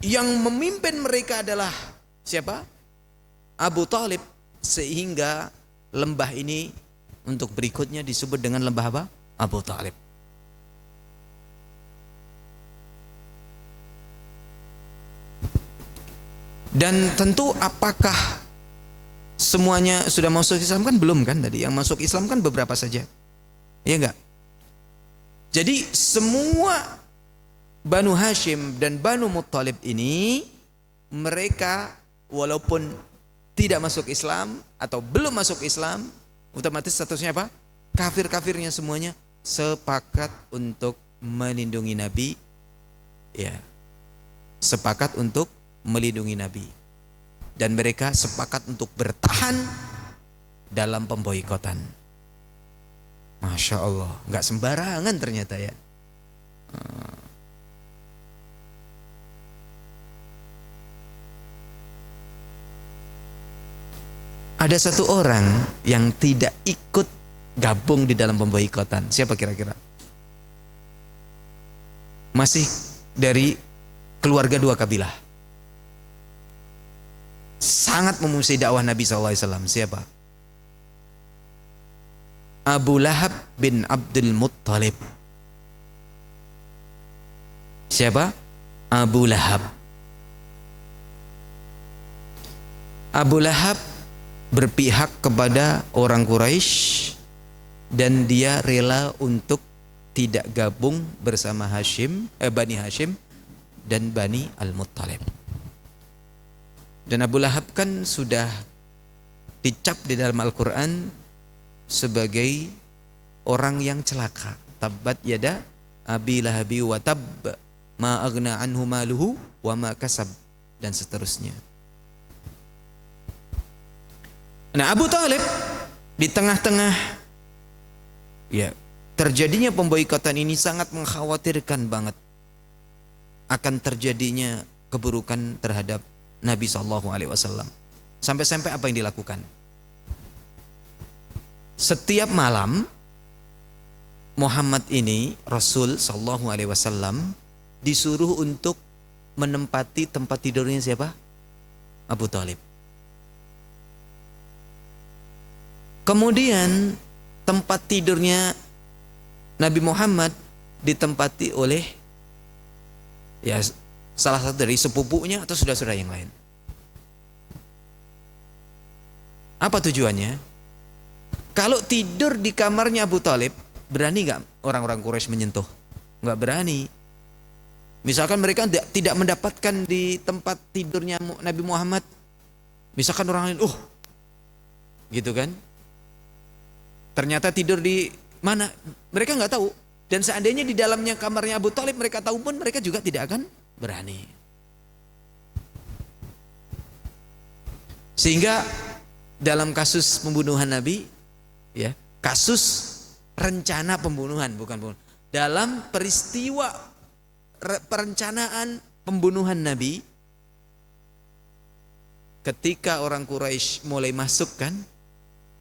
yang memimpin mereka adalah siapa? Abu Talib, sehingga lembah ini untuk berikutnya disebut dengan lembah apa? Abu Talib. Dan tentu apakah semuanya sudah masuk Islam? Kan belum kan tadi. Yang masuk Islam kan beberapa saja. Iya enggak? Jadi semua Banu Hashim dan Banu Muttalib ini, mereka walaupun tidak masuk Islam atau belum masuk Islam, otomatis statusnya apa? Kafir-kafirnya semuanya sepakat untuk melindungi Nabi, ya, sepakat untuk melindungi Nabi, dan mereka sepakat untuk bertahan dalam pemboikotan. Masya Allah, nggak sembarangan ternyata, ya. Ada satu orang yang tidak ikut gabung di dalam pemboikotan. Siapa kira-kira? Masih dari keluarga dua kabilah. Sangat memusuhi dakwah Nabi SAW. Siapa? Abu Lahab bin Abdul Muttalib. Siapa? Abu Lahab. Abu Lahab berpihak kepada orang Quraisy dan dia rela untuk tidak gabung bersama Bani Hashim dan Bani Al-Muttalib. Dan Abu Lahab kan sudah dicap di dalam Al-Quran sebagai orang yang celaka. Tabbat yada Abi Lahabi wa tab ma aghna anhu maluhu wa ma kasab, dan seterusnya. Nah, Abu Talib di tengah-tengah terjadinya pemboikotan ini sangat mengkhawatirkan banget akan terjadinya keburukan terhadap Nabi SAW. Sampai-sampai apa yang dilakukan? Setiap malam Muhammad ini, Rasul SAW, disuruh untuk menempati tempat tidurnya siapa? Abu Talib. Kemudian tempat tidurnya Nabi Muhammad ditempati oleh salah satu dari sepupunya atau saudara-saudara yang lain. Apa tujuannya? Kalau tidur di kamarnya Abu Talib, berani nggak orang-orang Quraisy menyentuh? Nggak berani. Misalkan mereka tidak mendapatkan di tempat tidurnya Nabi Muhammad, misalkan orang lain, gitu kan? Ternyata tidur di mana? Mereka nggak tahu. Dan seandainya di dalamnya kamarnya Abu Talib mereka tahu pun mereka juga tidak akan berani. Sehingga dalam kasus pembunuhan Nabi, kasus rencana pembunuhan, bukan pembunuhan. Dalam peristiwa perencanaan pembunuhan Nabi, ketika orang Quraisy mulai masuk kan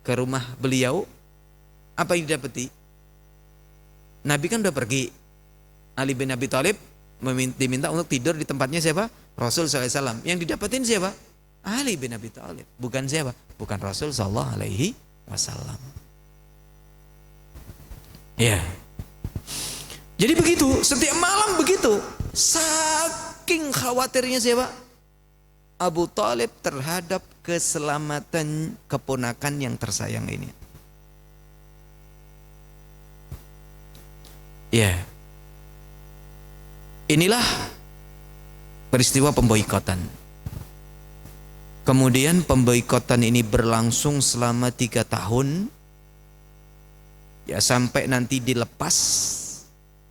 ke rumah beliau, apa yang didapati? Nabi kan udah pergi. Ali bin Abi Thalib diminta untuk tidur di tempatnya siapa? Rasul SAW. Yang didapatin siapa? Ali bin Abi Thalib. Bukan siapa? Bukan Rasul SAW. Ya. Jadi begitu, setiap malam begitu. Saking khawatirnya siapa? Abu Talib terhadap keselamatan keponakan yang tersayang ini. Ya. Inilah peristiwa pemboikotan. Kemudian pemboikotan ini berlangsung selama 3 tahun. Ya, sampai nanti dilepas.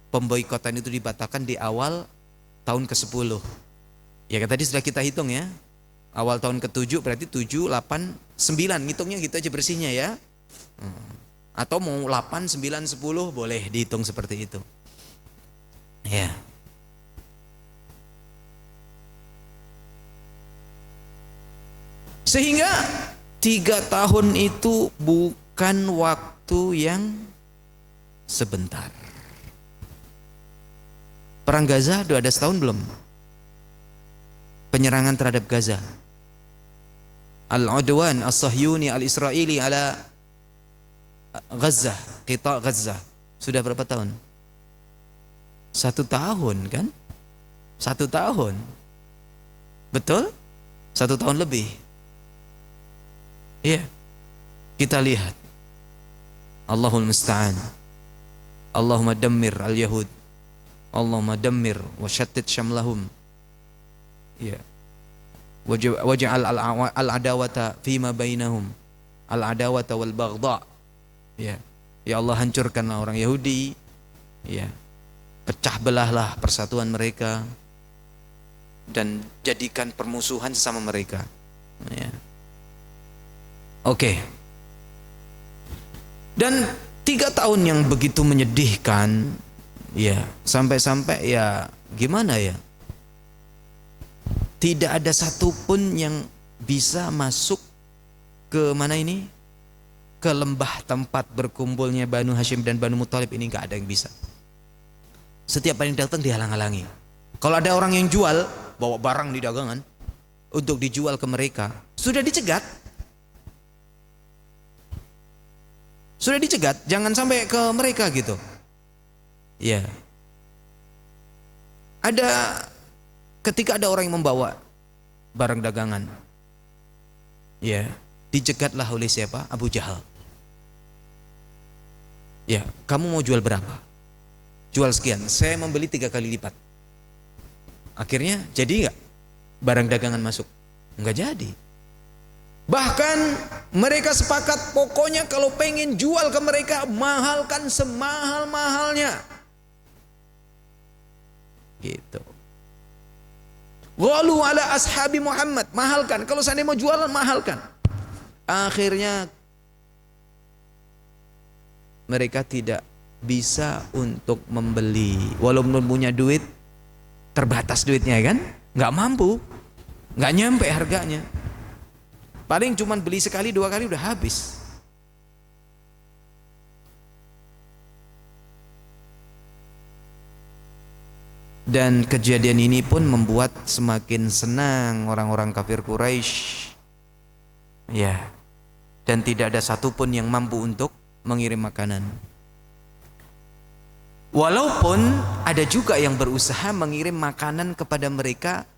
Pemboikotan itu dibatalkan di awal tahun ke-10. Ya, tadi sudah kita hitung ya. Awal tahun ke-7 berarti 7, 8, 9. Ngitungnya gitu aja bersihnya ya. Atau mau 8, 9, 10 boleh dihitung seperti itu. Ya. Sehingga 3 tahun itu bukan waktu yang sebentar. Perang Gaza udah ada setahun belum? Penyerangan terhadap Gaza. Al-Udwan As-Sahyuni Al-Israeli ala Gaza, Qita' Gaza. Sudah berapa tahun? 1 tahun kan? 1 tahun. Betul? 1 tahun lebih. Iya. Kita lihat. Allahul Musta'an. Allahumma dammir al-Yahud. Allahumma dammir wa shattit syamlahum. Ya. Waj'al al-adawata fima bainahum. Al-adawata wal baghdha. Ya. Ya Allah, hancurkanlah orang Yahudi. Ya. Pecah belahlah persatuan mereka dan jadikan permusuhan sesama mereka. Ya. Oke. Dan 3 tahun yang begitu menyedihkan, Ya, sampai-sampai ya gimana ya? Tidak ada satupun yang bisa masuk ke mana ini? Ke lembah tempat berkumpulnya Banu Hashim dan Banu Muthalib ini, nggak ada yang bisa. Setiap yang datang dihalang-halangi. Kalau ada orang yang jual, bawa barang di dagangan untuk dijual ke mereka, sudah dicegat. Sudah dicegat, jangan sampai ke mereka gitu. Ya. Ada ketika ada orang yang membawa barang dagangan. Ya, dicegatlah oleh siapa? Abu Jahal. Ya, kamu mau jual berapa? Jual sekian, saya membeli 3 kali lipat. Akhirnya jadi nggak barang dagangan masuk? Nggak jadi. Bahkan mereka sepakat pokoknya kalau pengen jual ke mereka, mahalkan semahal-mahalnya. Gitu. Ghalu ala ashabi Muhammad, mahalkan. Kalau seandainya mau jualan, mahalkan. Akhirnya mereka tidak bisa untuk membeli, walaupun punya duit, terbatas duitnya kan, nggak mampu, nggak nyampe harganya. Paling cuman beli sekali 2 kali udah habis. Dan kejadian ini pun membuat semakin senang orang-orang kafir Quraisy. Ya. Dan tidak ada satupun yang mampu untuk mengirim makanan. Walaupun ada juga yang berusaha mengirim makanan kepada mereka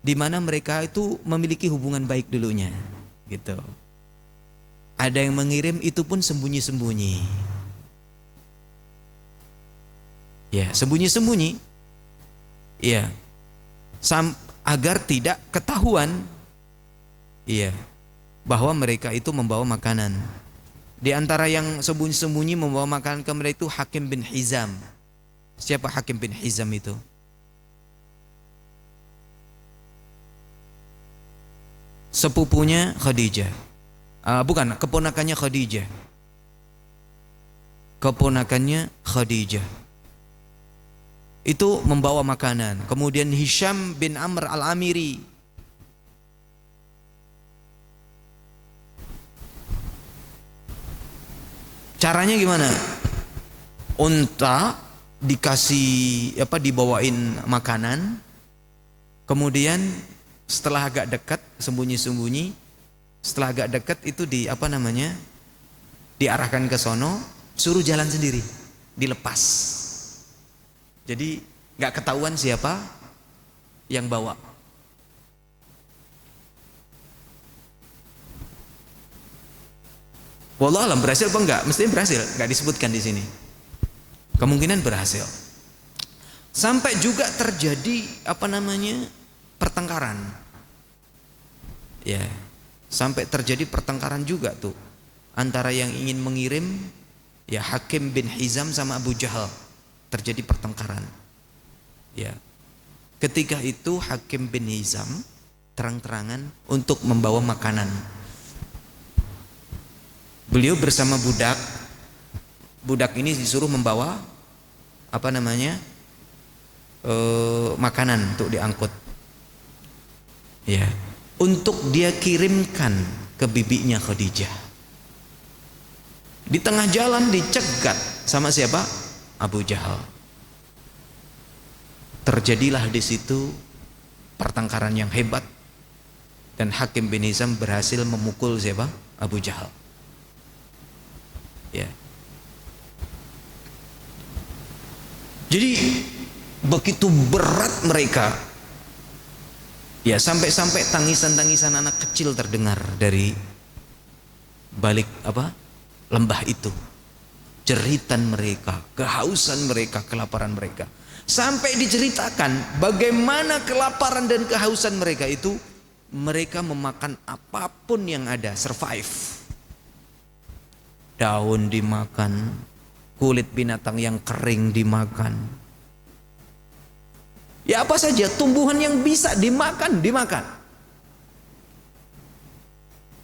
di mana mereka itu memiliki hubungan baik dulunya, gitu. Ada yang mengirim itu pun sembunyi-sembunyi. Ya, sembunyi-sembunyi. Ya. Agar tidak ketahuan. Iya. Bahwa mereka itu membawa makanan. Di antara yang sembunyi-sembunyi membawa makanan ke mereka itu Hakim bin Hizam. Siapa Hakim bin Hizam itu? Sepupunya Khadijah. Bukan, keponakannya Khadijah. Keponakannya Khadijah. Itu membawa makanan. Kemudian Hisham bin Amr al-Amiri. Caranya gimana? Unta dikasih dibawain makanan. Kemudian setelah agak dekat, sembunyi-sembunyi, setelah agak dekat itu diarahkan ke sono, suruh jalan sendiri, dilepas. Jadi nggak ketahuan siapa yang bawa. Wallah alam, berhasil apa enggak? Mestinya berhasil, nggak disebutkan di sini. Kemungkinan berhasil. Sampai juga terjadi pertengkaran. Ya, sampai terjadi pertengkaran juga tuh antara yang ingin mengirim, ya, Hakim bin Hizam sama Abu Jahal. Terjadi pertengkaran. Ya. Ketika itu Hakim bin Hizam terang-terangan untuk membawa makanan. Beliau bersama budak. Budak ini disuruh membawa makanan untuk diangkut. Ya. Untuk dia kirimkan ke bibinya Khadijah. Di tengah jalan dicegat sama siapa? Abu Jahal. Terjadilah di situ pertengkaran yang hebat dan Hakim bin Hizam berhasil memukul siapa? Abu Jahal. Ya. Jadi begitu berat mereka. Ya, sampai-sampai tangisan-tangisan anak kecil terdengar dari balik lembah itu. Jeritan mereka, kehausan mereka, kelaparan mereka. Sampai diceritakan bagaimana kelaparan dan kehausan mereka itu, mereka memakan apapun yang ada, survive. Daun dimakan, kulit binatang yang kering dimakan. Ya apa saja, tumbuhan yang bisa dimakan.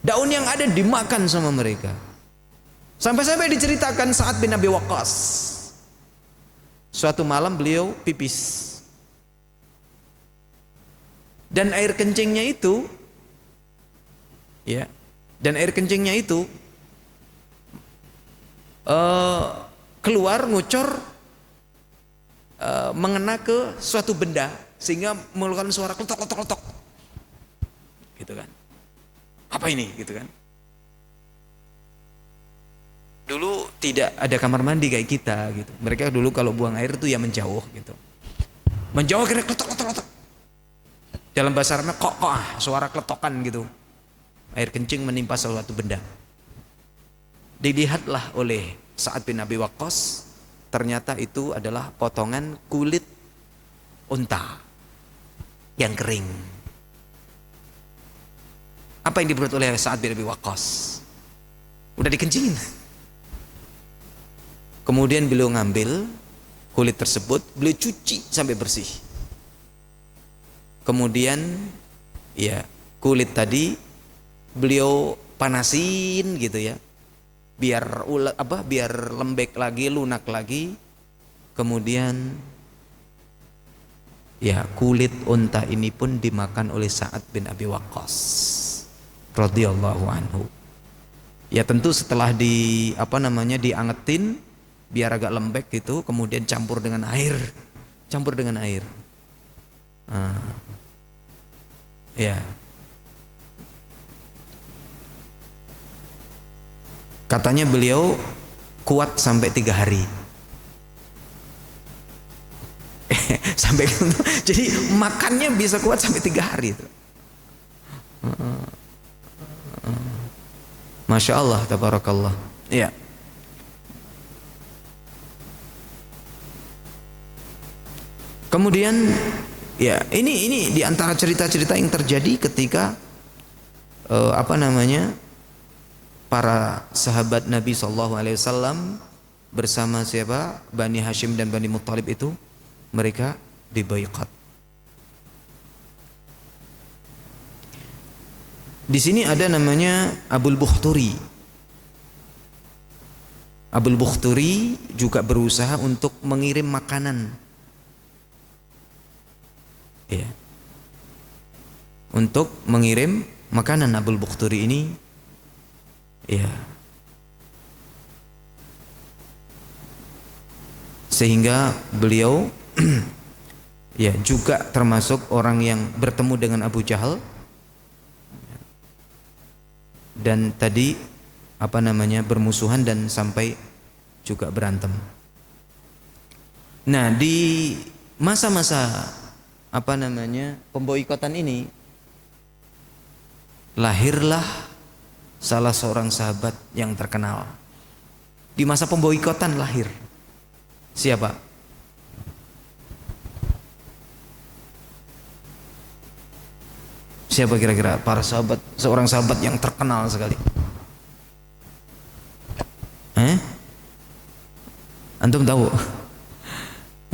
Daun yang ada dimakan sama mereka. Sampai-sampai diceritakan Sa'ad bin Abi Waqqas. Suatu malam beliau pipis. Dan air kencingnya itu ya, dan air kencingnya itu keluar ngucur mengena ke suatu benda sehingga mengeluarkan suara kletok kletok kletok. Gitu kan. Apa ini gitu kan? Dulu tidak ada kamar mandi kayak kita gitu. Mereka dulu kalau buang air itu ya menjauh gitu. Menjauh kira kletok kletok kletok. Dalam bahasa Arabnya kok suara kletokan gitu. Air kencing menimpa suatu benda. Dilihatlah oleh Sa'ad bin Abi Waqqas, ternyata itu adalah potongan kulit unta yang kering. Apa yang dibuat oleh Sa'ad bin Abi Waqqas? Udah dikencingin. Kemudian beliau ngambil kulit tersebut, beliau cuci sampai bersih. Kemudian ya kulit tadi beliau panasin gitu ya, biar biar lembek lagi, lunak lagi. Kemudian ya kulit unta ini pun dimakan oleh Sa'ad bin Abi Waqqas radhiyallahu anhu. Ya tentu setelah diangetin biar agak lembek gitu, kemudian campur dengan air. Ya. Katanya beliau kuat sampai 3 hari. Sampai jadi makannya bisa kuat sampai 3 hari itu. Masya Allah, tabarakallah. Ya. Kemudian ya ini di antara cerita-cerita yang terjadi ketika para sahabat Nabi SAW bersama siapa? Bani Hashim dan Bani Muttalib itu mereka dibaiqat. Di sini ada namanya Abul Bukhturi. Abul Bukhturi juga berusaha untuk mengirim makanan. Ya. Untuk mengirim makanan. Abul Bukhturi ini ya, sehingga beliau ya juga termasuk orang yang bertemu dengan Abu Jahal dan tadi bermusuhan dan sampai juga berantem. Nah, di masa-masa pemboikotan ini lahirlah salah seorang sahabat yang terkenal. Di masa pemboikotan lahir. Siapa? Siapa kira-kira para sahabat, seorang sahabat yang terkenal sekali? Antum tahu?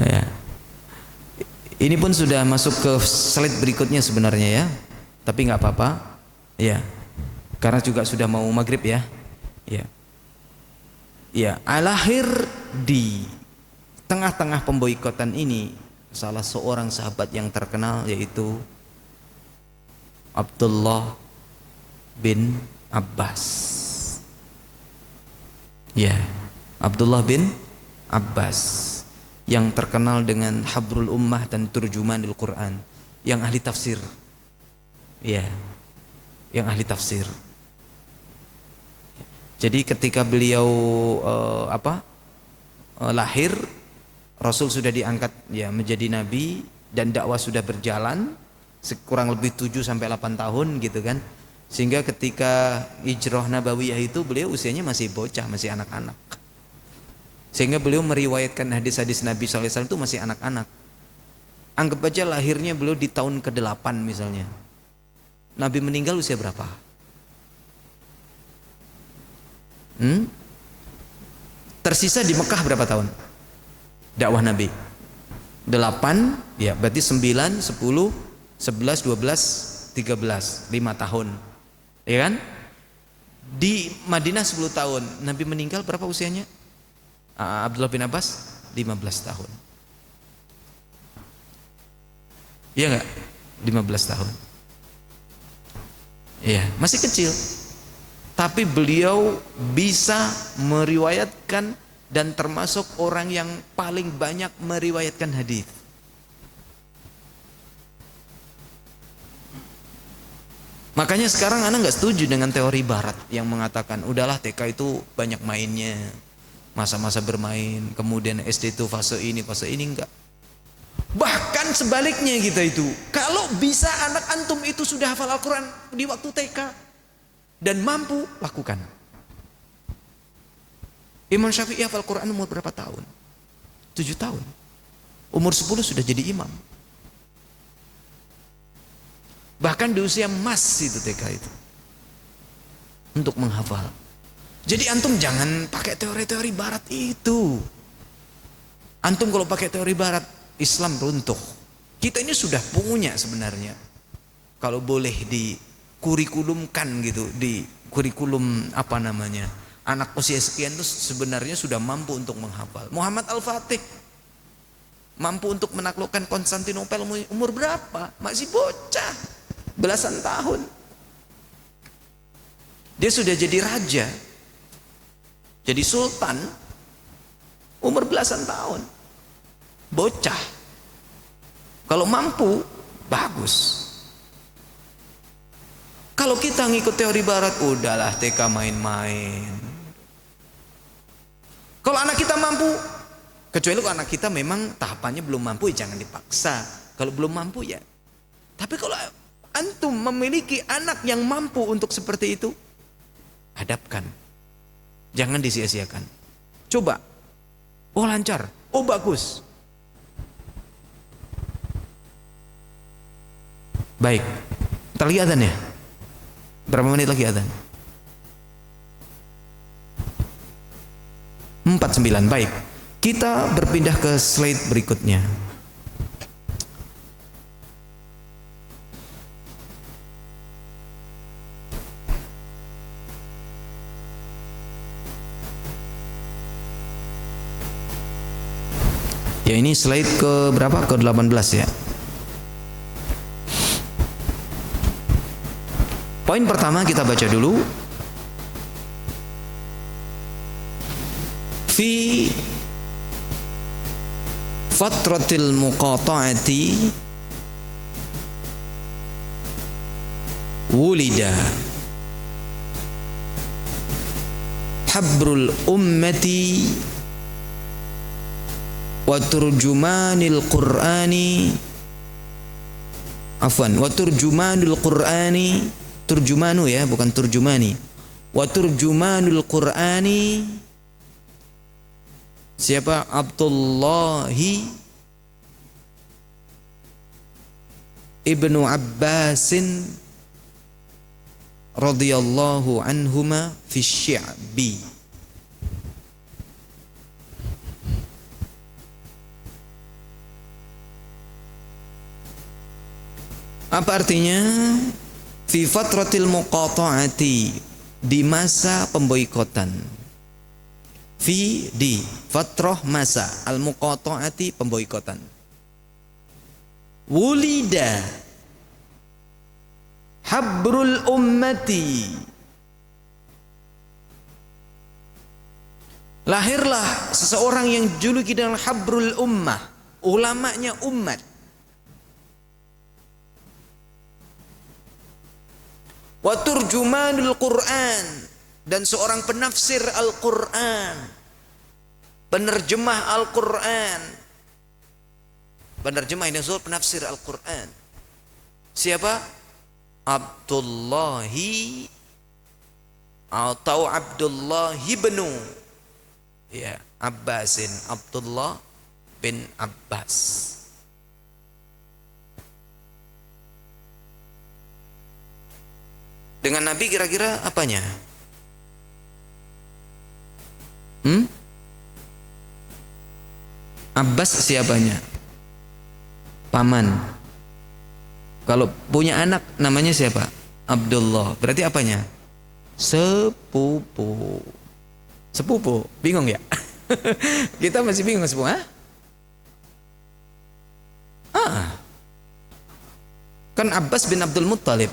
Ya. Ini pun sudah masuk ke slide berikutnya sebenarnya ya. Tapi nggak apa-apa. Ya. Karena juga sudah mau maghrib ya. Ya. Ya, lahir di tengah-tengah pemboikotan ini salah seorang sahabat yang terkenal yaitu Abdullah bin Abbas. Ya, Abdullah bin Abbas yang terkenal dengan Habrul Ummah dan Turjumanil Quran, yang ahli tafsir. Ya, yang ahli tafsir. Jadi ketika beliau lahir, Rasul sudah diangkat ya menjadi nabi dan dakwah sudah berjalan kurang lebih 7 sampai 8 tahun gitu kan. Sehingga ketika hijrah nabawiyah itu beliau usianya masih bocah, masih anak-anak. Sehingga beliau meriwayatkan hadis-hadis Nabi SAW itu masih anak-anak. Anggap aja lahirnya beliau di tahun ke-8 misalnya. Nabi meninggal usia berapa? Tersisa di Mekah berapa tahun? Dakwah Nabi 8, ya berarti 9, 10, 11, 12, 13, 5 tahun. Ya kan? Di Madinah 10 tahun. Nabi meninggal berapa usianya? Abdullah bin Abbas 15 tahun. Iya enggak? 15 tahun. Iya, masih kecil. Tapi beliau bisa meriwayatkan dan termasuk orang yang paling banyak meriwayatkan hadis. Makanya sekarang anak nggak setuju dengan teori barat yang mengatakan udahlah TK itu banyak mainnya, masa-masa bermain, kemudian SD itu fase ini enggak. Bahkan sebaliknya kita itu, kalau bisa anak antum itu sudah hafal Al-Quran di waktu TK dan mampu, lakukan. Imam Syafi'i hafal Quran umur berapa tahun? 7 tahun. Umur 10 sudah jadi imam. Bahkan di usia emas itu TK itu untuk menghafal. Jadi antum jangan pakai teori-teori barat itu. Antum kalau pakai teori barat, Islam runtuh. Kita ini sudah punya sebenarnya. Kalau boleh di kurikulumkan gitu, di kurikulum apa namanya, anak usia sekian itu sebenarnya sudah mampu untuk menghafal. Muhammad Al-Fatih mampu untuk menaklukkan Konstantinopel umur berapa? Masih bocah, belasan tahun. Dia sudah jadi raja, jadi sultan, umur belasan tahun, bocah. Kalau mampu, bagus. Kalau kita ngikut teori barat, udahlah TK main-main. Kalau anak kita mampu, kecuali kalau anak kita memang tahapannya belum mampu, ya jangan dipaksa. Kalau belum mampu ya. Tapi kalau antum memiliki anak yang mampu untuk seperti itu, hadapkan. Jangan disia-siakan. Coba. Oh lancar, oh bagus. Baik, terlihat ya. Berapa menit lagi adzan? 49. Baik. Kita berpindah ke slide berikutnya. Ya ini slide ke berapa? Ke 18 ya. Poin pertama kita baca dulu. Fi fatratil muqata'ati wulida habrul ummati wa turjumanil qur'ani afwan wa turjumanul qur'ani, turjumanu ya, bukan turjumani. Wa turjumanul qur'ani siapa? Abdullahi ibnu Abbasin radhiyallahu anhuma fi syi'bi. Apa artinya? Fi fatratil muqata'ati, di masa pemboikotan. Fi di fatrah masa, al muqata'ati pemboikotan. Wulida habrul ummati, lahirlah seseorang yang juluki dengan habrul ummah, ulamanya umat. Wa turjumanul Qur'an, dan seorang penafsir Al-Qur'an, penerjemah Al-Qur'an, penerjemah ini penafsir Al-Qur'an. Siapa? Abdullahi atau Abdullahi bin ya Abbasin, Abdullah bin Abbas. Dengan Nabi kira-kira apanya? Abbas siapanya? Paman. Kalau punya anak namanya siapa? Abdullah. Berarti apanya? Sepupu. Sepupu. Bingung ya? Kita masih bingung sepupu. Kan Abbas bin Abdul Muttalib.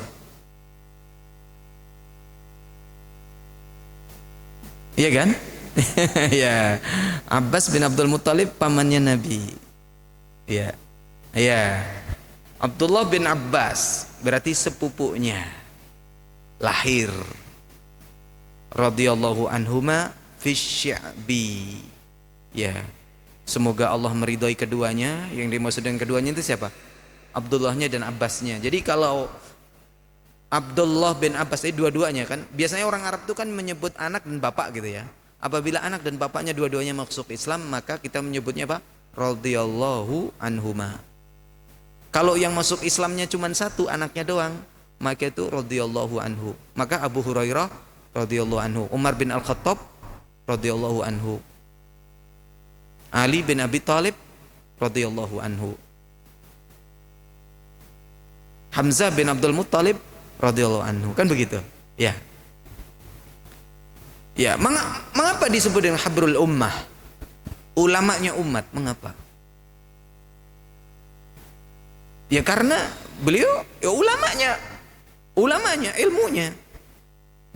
Iya kan? Ya, Abbas bin Abdul Muttalib pamannya Nabi. Ya, ya. Abdullah bin Abbas berarti sepupunya. Lahir. Radhiyallahu anhuma fi sya'bi. Ya. Semoga Allah meridhoi keduanya. Yang dimaksud dengan keduanya itu siapa? Abdullahnya dan Abbasnya. Jadi kalau Abdullah bin Abbas itu dua-duanya kan, biasanya orang Arab itu kan menyebut anak dan bapak gitu ya. Apabila anak dan bapaknya dua-duanya masuk Islam, maka kita menyebutnya apa? Radhiyallahu anhuma. Kalau yang masuk Islamnya cuma satu, anaknya doang, maka itu radhiyallahu anhu. Maka Abu Hurairah radhiyallahu anhu, Umar bin Al-Khattab radhiyallahu anhu, Ali bin Abi Thalib radhiyallahu anhu, Hamzah bin Abdul Muttalib radhiyallahu anhu, kan begitu ya. Ya, mengapa disebut dengan habrul ummah, ulamanya umat? Mengapa? Ya karena beliau ya ulamanya ilmunya,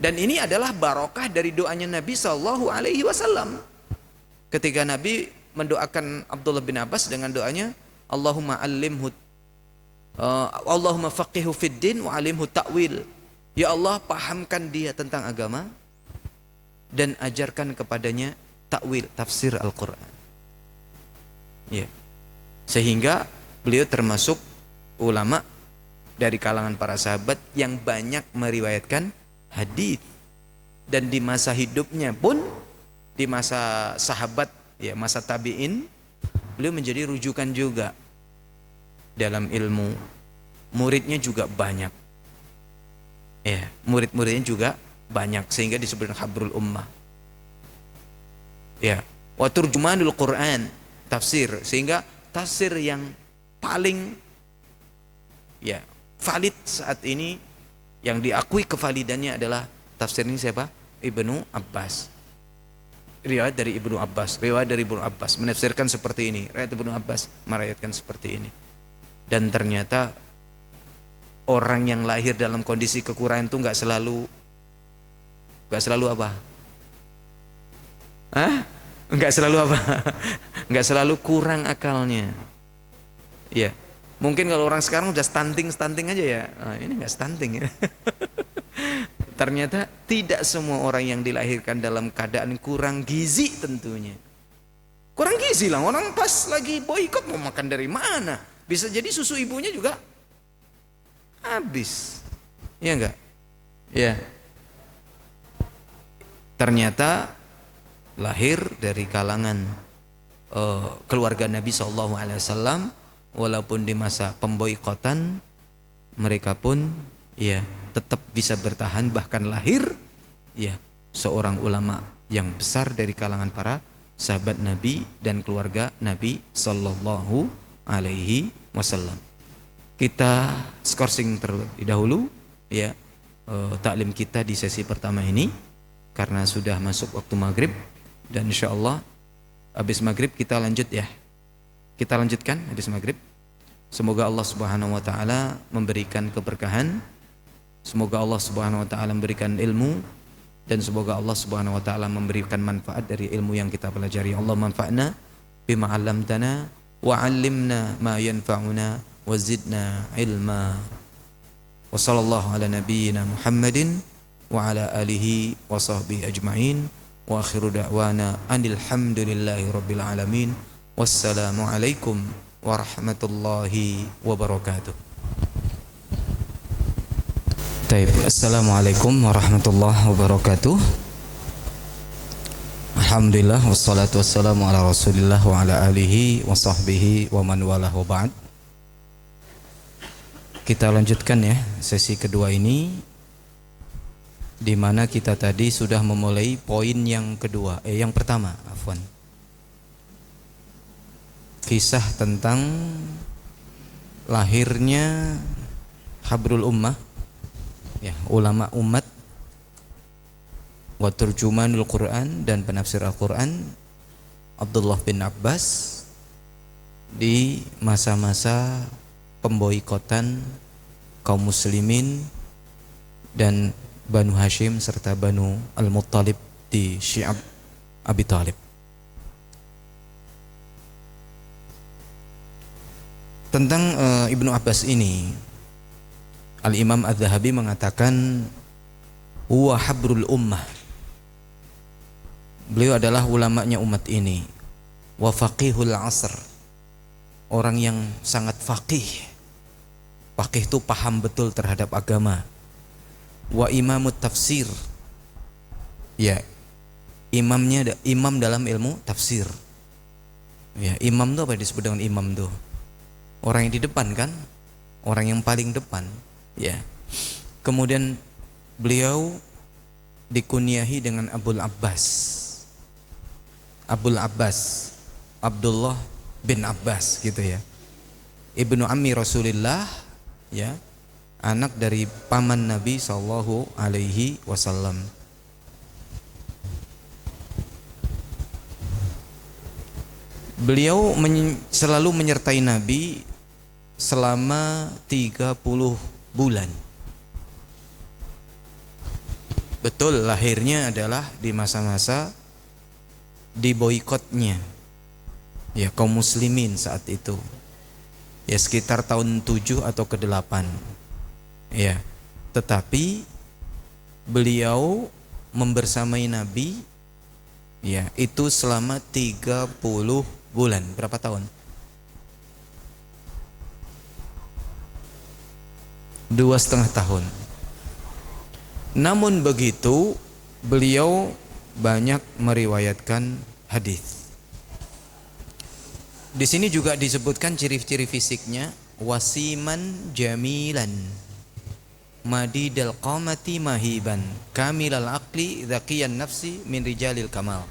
dan ini adalah barokah dari doanya Nabi Shallallahu Alaihi Wasallam ketika Nabi mendoakan Abdullah bin Abbas dengan doanya Allahumma allimhu Allahumma faqihu fid din wa alimhu ta'wil. Ya Allah, pahamkan dia tentang agama dan ajarkan kepadanya takwil, tafsir Al-Qur'an. Ya. Sehingga beliau termasuk ulama dari kalangan para sahabat yang banyak meriwayatkan hadis, dan di masa hidupnya pun, di masa sahabat ya, masa tabi'in, beliau menjadi rujukan juga dalam ilmu. Muridnya juga banyak ya, murid-muridnya juga banyak, sehingga disebut habrul ummah ya. Wa turjumanul Quran, tafsir, sehingga tafsir yang paling ya valid saat ini, yang diakui kevalidannya adalah tafsir ini siapa? Ibnu Abbas. Riwayat dari Ibnu Abbas, riwayat dari Ibnu Abbas menafsirkan seperti ini, riwayat Ibnu Abbas meriwayatkan seperti ini. Dan ternyata orang yang lahir dalam kondisi kekurangan itu nggak selalu apa? Hah? Nggak selalu apa? Nggak selalu kurang akalnya. Ya, mungkin kalau orang sekarang udah stunting aja ya. Nah, ini nggak stunting ya. Ternyata tidak semua orang yang dilahirkan dalam keadaan kurang gizi tentunya. Kurang gizi lah, orang pas lagi boikot mau makan dari mana? Bisa jadi susu ibunya juga habis. Ya enggak? Ya. Ternyata lahir dari kalangan keluarga Nabi SAW, walaupun di masa pemboikotan mereka pun ya tetap bisa bertahan, bahkan lahir ya seorang ulama yang besar dari kalangan para sahabat Nabi dan keluarga Nabi Sallallahu Alaihi Wasallam. Kita skorsing terlebih dahulu ya taklim kita di sesi pertama ini, karena sudah masuk waktu maghrib, dan insya Allah habis maghrib kita lanjut ya. Kita lanjutkan habis maghrib. Semoga Allah Subhanahu Wa Taala memberikan keberkahan. Semoga Allah Subhanahu Wa Taala memberikan ilmu, dan semoga Allah Subhanahu Wa Taala memberikan manfaat dari ilmu yang kita pelajari. Allah manfa'na bima 'allamtana wa 'allimna ma yanfa'una wa zidna ilma. Wa sallallahu ala nabiyyina Muhammadin wa ala alihi wa sahbihi ajma'in. Wa akhiru da'wana anil hamdulillahi rabbil alamin. Wassalamu alaikum warahmatullahi wabarakatuh. Taib. Assalamualaikum warahmatullahi wabarakatuh. Alhamdulillah wassalatu wassalamu ala Rasulillah wa ala alihi wa sahbihi wa man walah wa ba'd. Kita lanjutkan ya sesi kedua ini, di mana kita tadi sudah memulai poin yang kedua, yang pertama, afwan. Kisah tentang lahirnya habrul ummah, ya, ulama umat, wa turjumanul Quran, dan penafsir Al-Quran, Abdullah bin Abbas di masa-masa pemboikotan kaum muslimin dan Banu Hashim serta Banu Al-Muttalib di Syi'ab Abi Thalib. Tentang Ibnu Abbas ini, Al-Imam Az-Zahabi mengatakan huwa habrul ummah. Beliau adalah ulamanya umat ini. Wa faqihul asr. Orang yang sangat faqih. Faqih itu paham betul terhadap agama. Wa imamut tafsir. Ya, imam dalam ilmu tafsir. Ya, imam itu apa disebut dengan imam itu? Orang yang di depan kan? Orang yang paling depan. Ya. Kemudian beliau dikunyahi dengan Abul Abbas. Abul Abbas, Abdullah bin Abbas gitu ya. Ibnu Ammi Rasulillah, ya. Anak dari paman Nabi sallallahu alaihi wasallam. Beliau selalu menyertai Nabi selama 30 bulan. Betul, lahirnya adalah di masa-masa diboikotnya ya kaum muslimin saat itu. Ya sekitar tahun 7 atau ke-8. Ya. Tetapi beliau membersamai Nabi ya itu selama 30 bulan. Berapa tahun? 2,5 tahun. Namun begitu beliau banyak meriwayatkan hadis. Di sini juga disebutkan ciri-ciri fisiknya, wasiman jamilan, madidal qamati mahiban, kamilal aqli, zakiyan nafsi min rijalil kamal.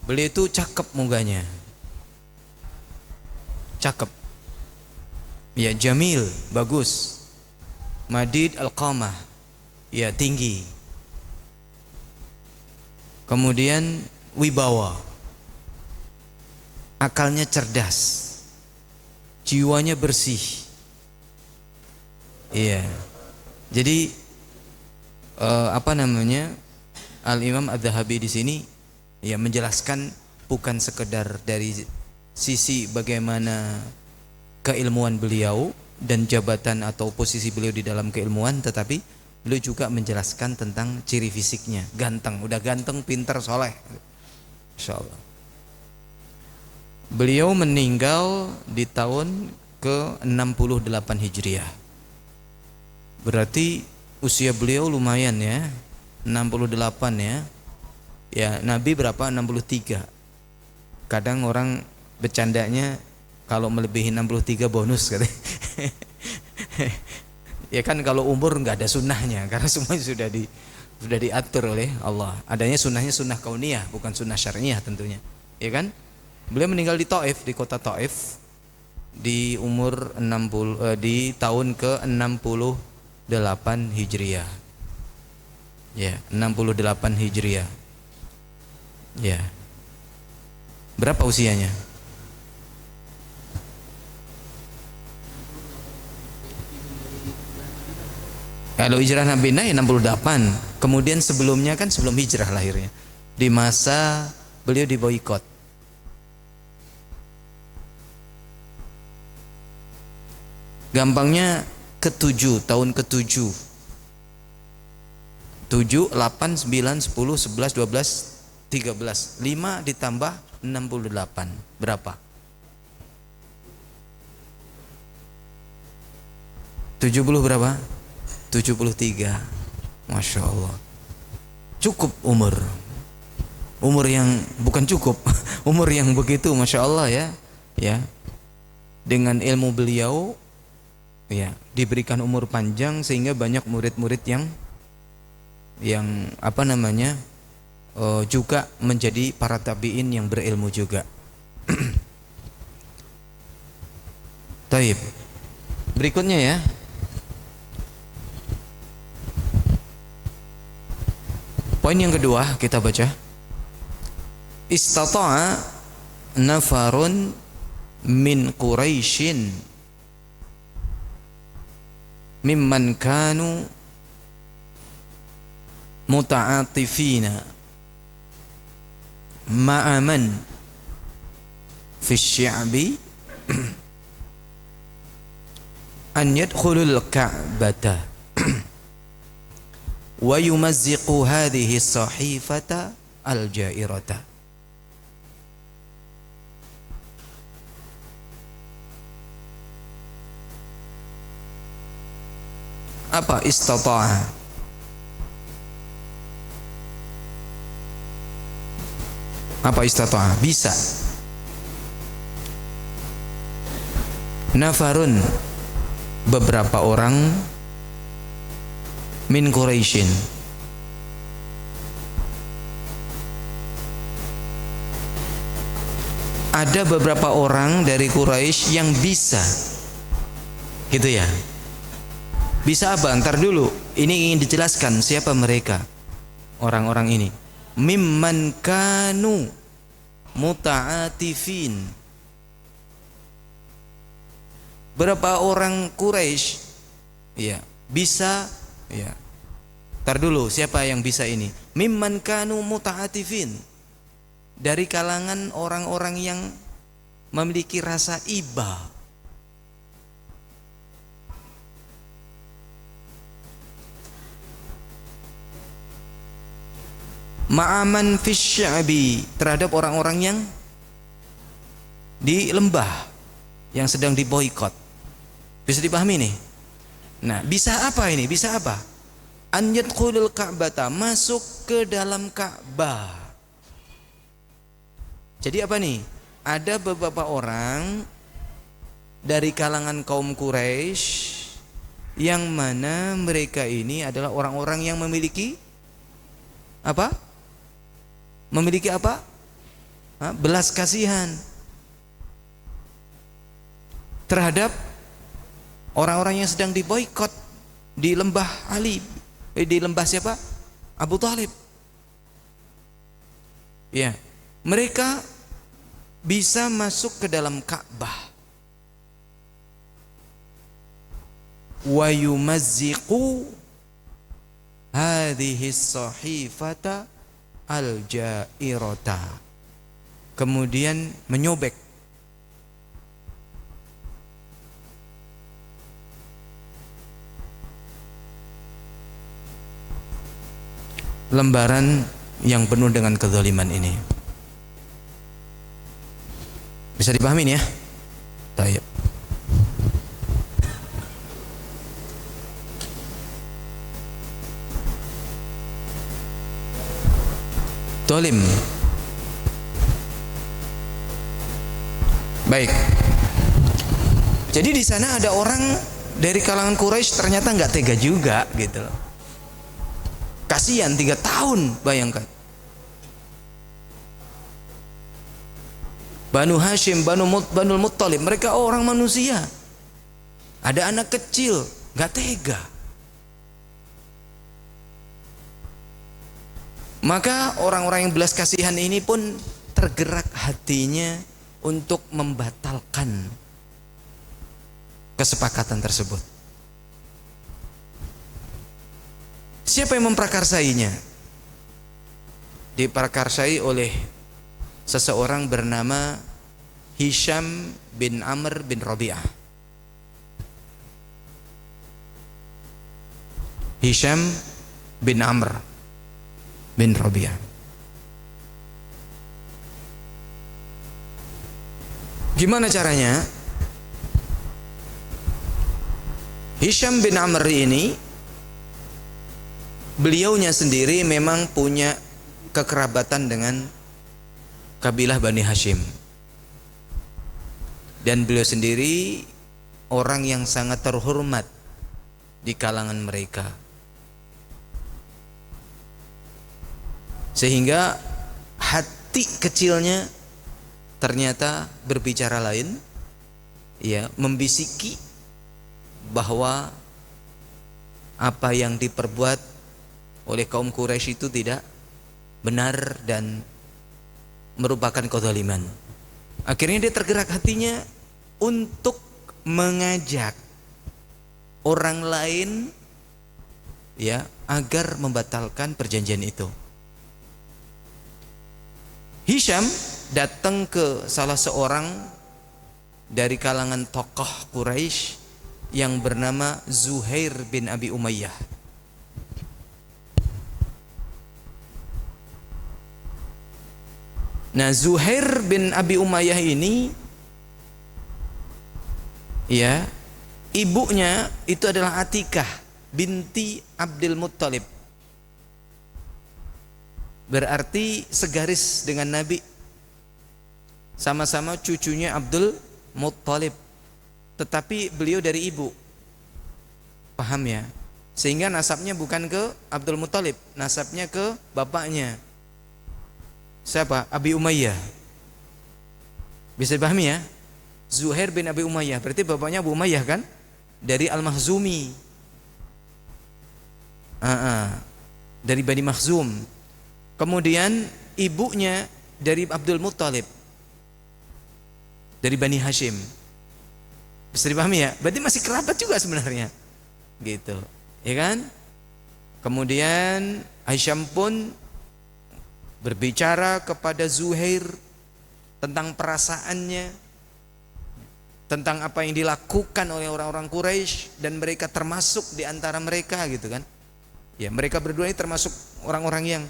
Beliau itu cakep mukanya. Cakep. Ya, jamil, bagus. Madid al-qamah, ya tinggi. Kemudian wibawa, akalnya cerdas, jiwanya bersih. Iya. Jadi Al-Imam Az-Zahabi di sini ya menjelaskan bukan sekedar dari sisi bagaimana keilmuan beliau dan jabatan atau posisi beliau di dalam keilmuan, tetapi beliau juga menjelaskan tentang ciri fisiknya. Ganteng, udah ganteng, pintar, soleh, insyaallah. Beliau meninggal di tahun ke-68 Hijriah. Berarti usia beliau lumayan ya, 68 ya. Ya, Nabi berapa? 63. Kadang orang bercandanya kalau melebihi 63 bonus katanya. Ya kan kalau umur nggak ada sunnahnya karena semuanya sudah diatur oleh Allah. Adanya sunnahnya sunnah kauniyah, bukan sunnah syar'iyah tentunya. Ya kan? Beliau meninggal di Taif, di kota Taif di umur 60 di tahun ke-68 Hijriah. Ya, 68 Hijriah. Ya. Berapa usianya? Kalau hijrah Nabi ya 68. Kemudian sebelumnya kan sebelum hijrah lahirnya. Di masa beliau diboikot. Gampangnya ke-7, tahun ke-7. 7, 8, 9, 10, 11, 12, 13. 5 ditambah 68. Berapa? 70 berapa? 73. Masya Allah. Cukup umur yang bukan cukup, umur yang begitu, Masya Allah ya. Ya. Dengan ilmu beliau ya diberikan umur panjang sehingga banyak murid-murid yang juga menjadi para tabi'in yang berilmu juga. Taib. Berikutnya ya. Poin yang kedua kita baca. Istata'a nafarun min Quraisyin mimman kanu muta'atifina ma'aman fi syi'bi an yadkhulul ka'bata wa yumazziqu hadhihi sahifata al-ja'irata. Apa istata'a? Apa istata'a? Bisa. Nafarun, beberapa orang min Quraisyin, ada beberapa orang dari Quraisy yang bisa, gitu ya. Bisa apa? Ntar dulu, ini ingin dijelaskan siapa mereka orang-orang ini. Mimman kanu muta'atifin, berapa orang Quraisy ya bisa ya. Ntar dulu, siapa yang bisa ini? Mimman kanu muta'atifin, dari kalangan orang-orang yang memiliki rasa iba. Ma'aman fis sya'bi, terhadap orang-orang yang di lembah yang sedang diboikot. Bisa dipahami nih? Nah, bisa apa ini? Bisa apa? An yadkhulul ka'bata, masuk ke dalam Ka'bah. Jadi apa nih? Ada beberapa orang dari kalangan kaum Quraisy yang mana mereka ini adalah orang-orang yang memiliki apa? Memiliki apa? Belas kasihan terhadap orang-orang yang sedang diboikot di lembah di lembah siapa? Abu Thalib. Ya, mereka bisa masuk ke dalam Ka'bah. Wa yumazziqu hadhihi sahifata al-ja'irata, kemudian menyobek lembaran yang penuh dengan kezaliman ini. Bisa dipahami ya? Baik. Tolim. Baik. Jadi di sana ada orang dari kalangan Quraisy ternyata nggak tega juga gitu loh. Kasihan 3 tahun, bayangkan. Banu Hashim, Banul Muttalib, mereka orang manusia. Ada anak kecil, nggak tega. Maka orang-orang yang belas kasihan ini pun tergerak hatinya untuk membatalkan kesepakatan tersebut. Siapa yang memprakarsainya? Diprakarsai oleh seseorang bernama Hisham bin Amr bin Rabi'ah. Hisham bin Amr bin Rabi'ah. Gimana caranya? Hisham bin Amr ini, beliaunya sendiri memang punya kekerabatan dengan kabilah Bani Hashim, dan beliau sendiri orang yang sangat terhormat di kalangan mereka, sehingga hati kecilnya ternyata berbicara lain, ya, membisiki bahwa apa yang diperbuat oleh kaum Quraisy itu tidak benar dan merupakan kezaliman. Akhirnya dia tergerak hatinya untuk mengajak orang lain ya agar membatalkan perjanjian itu. Hisham datang ke salah seorang dari kalangan tokoh Quraisy yang bernama Zuhair bin Abi Umayyah. Nah, Zuhair bin Abi Umayyah ini ya, ibunya itu adalah Atikah binti Abdul Muttalib. Berarti segaris dengan Nabi. Sama-sama cucunya Abdul Muttalib. Tetapi beliau dari ibu. Paham ya? Sehingga nasabnya bukan ke Abdul Muttalib, nasabnya ke bapaknya. Siapa? Abi Umayyah. Bisa dipahami ya? Zuhair bin Abi Umayyah, berarti bapaknya Abu Umayyah kan? Dari Al-Makhzumi. Dari Bani Makhzum. Kemudian ibunya dari Abdul Muttalib, dari Bani Hashim. Bisa dipahami ya? Berarti masih kerabat juga sebenarnya. Gitu. Ya kan? Kemudian Hisham pun berbicara kepada Zuhair tentang perasaannya, tentang apa yang dilakukan oleh orang-orang Quraisy, dan mereka termasuk di antara mereka gitu kan. Ya, mereka berdua ini termasuk orang-orang yang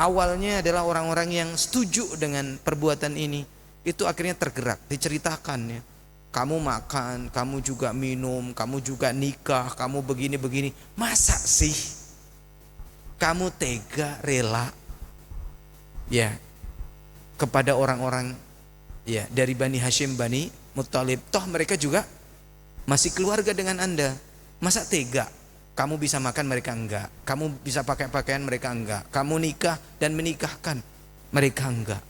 awalnya adalah orang-orang yang setuju dengan perbuatan ini. Itu akhirnya tergerak, diceritakan ya. Kamu makan, kamu juga minum, kamu juga nikah, kamu begini-begini. Masa sih kamu tega rela ya kepada orang-orang ya dari Bani Hashim, Bani Muttalib? Toh mereka juga masih keluarga dengan Anda. Masa tega? Kamu bisa makan, mereka enggak. Kamu bisa pakai pakaian, mereka enggak. Kamu nikah dan menikahkan, mereka enggak.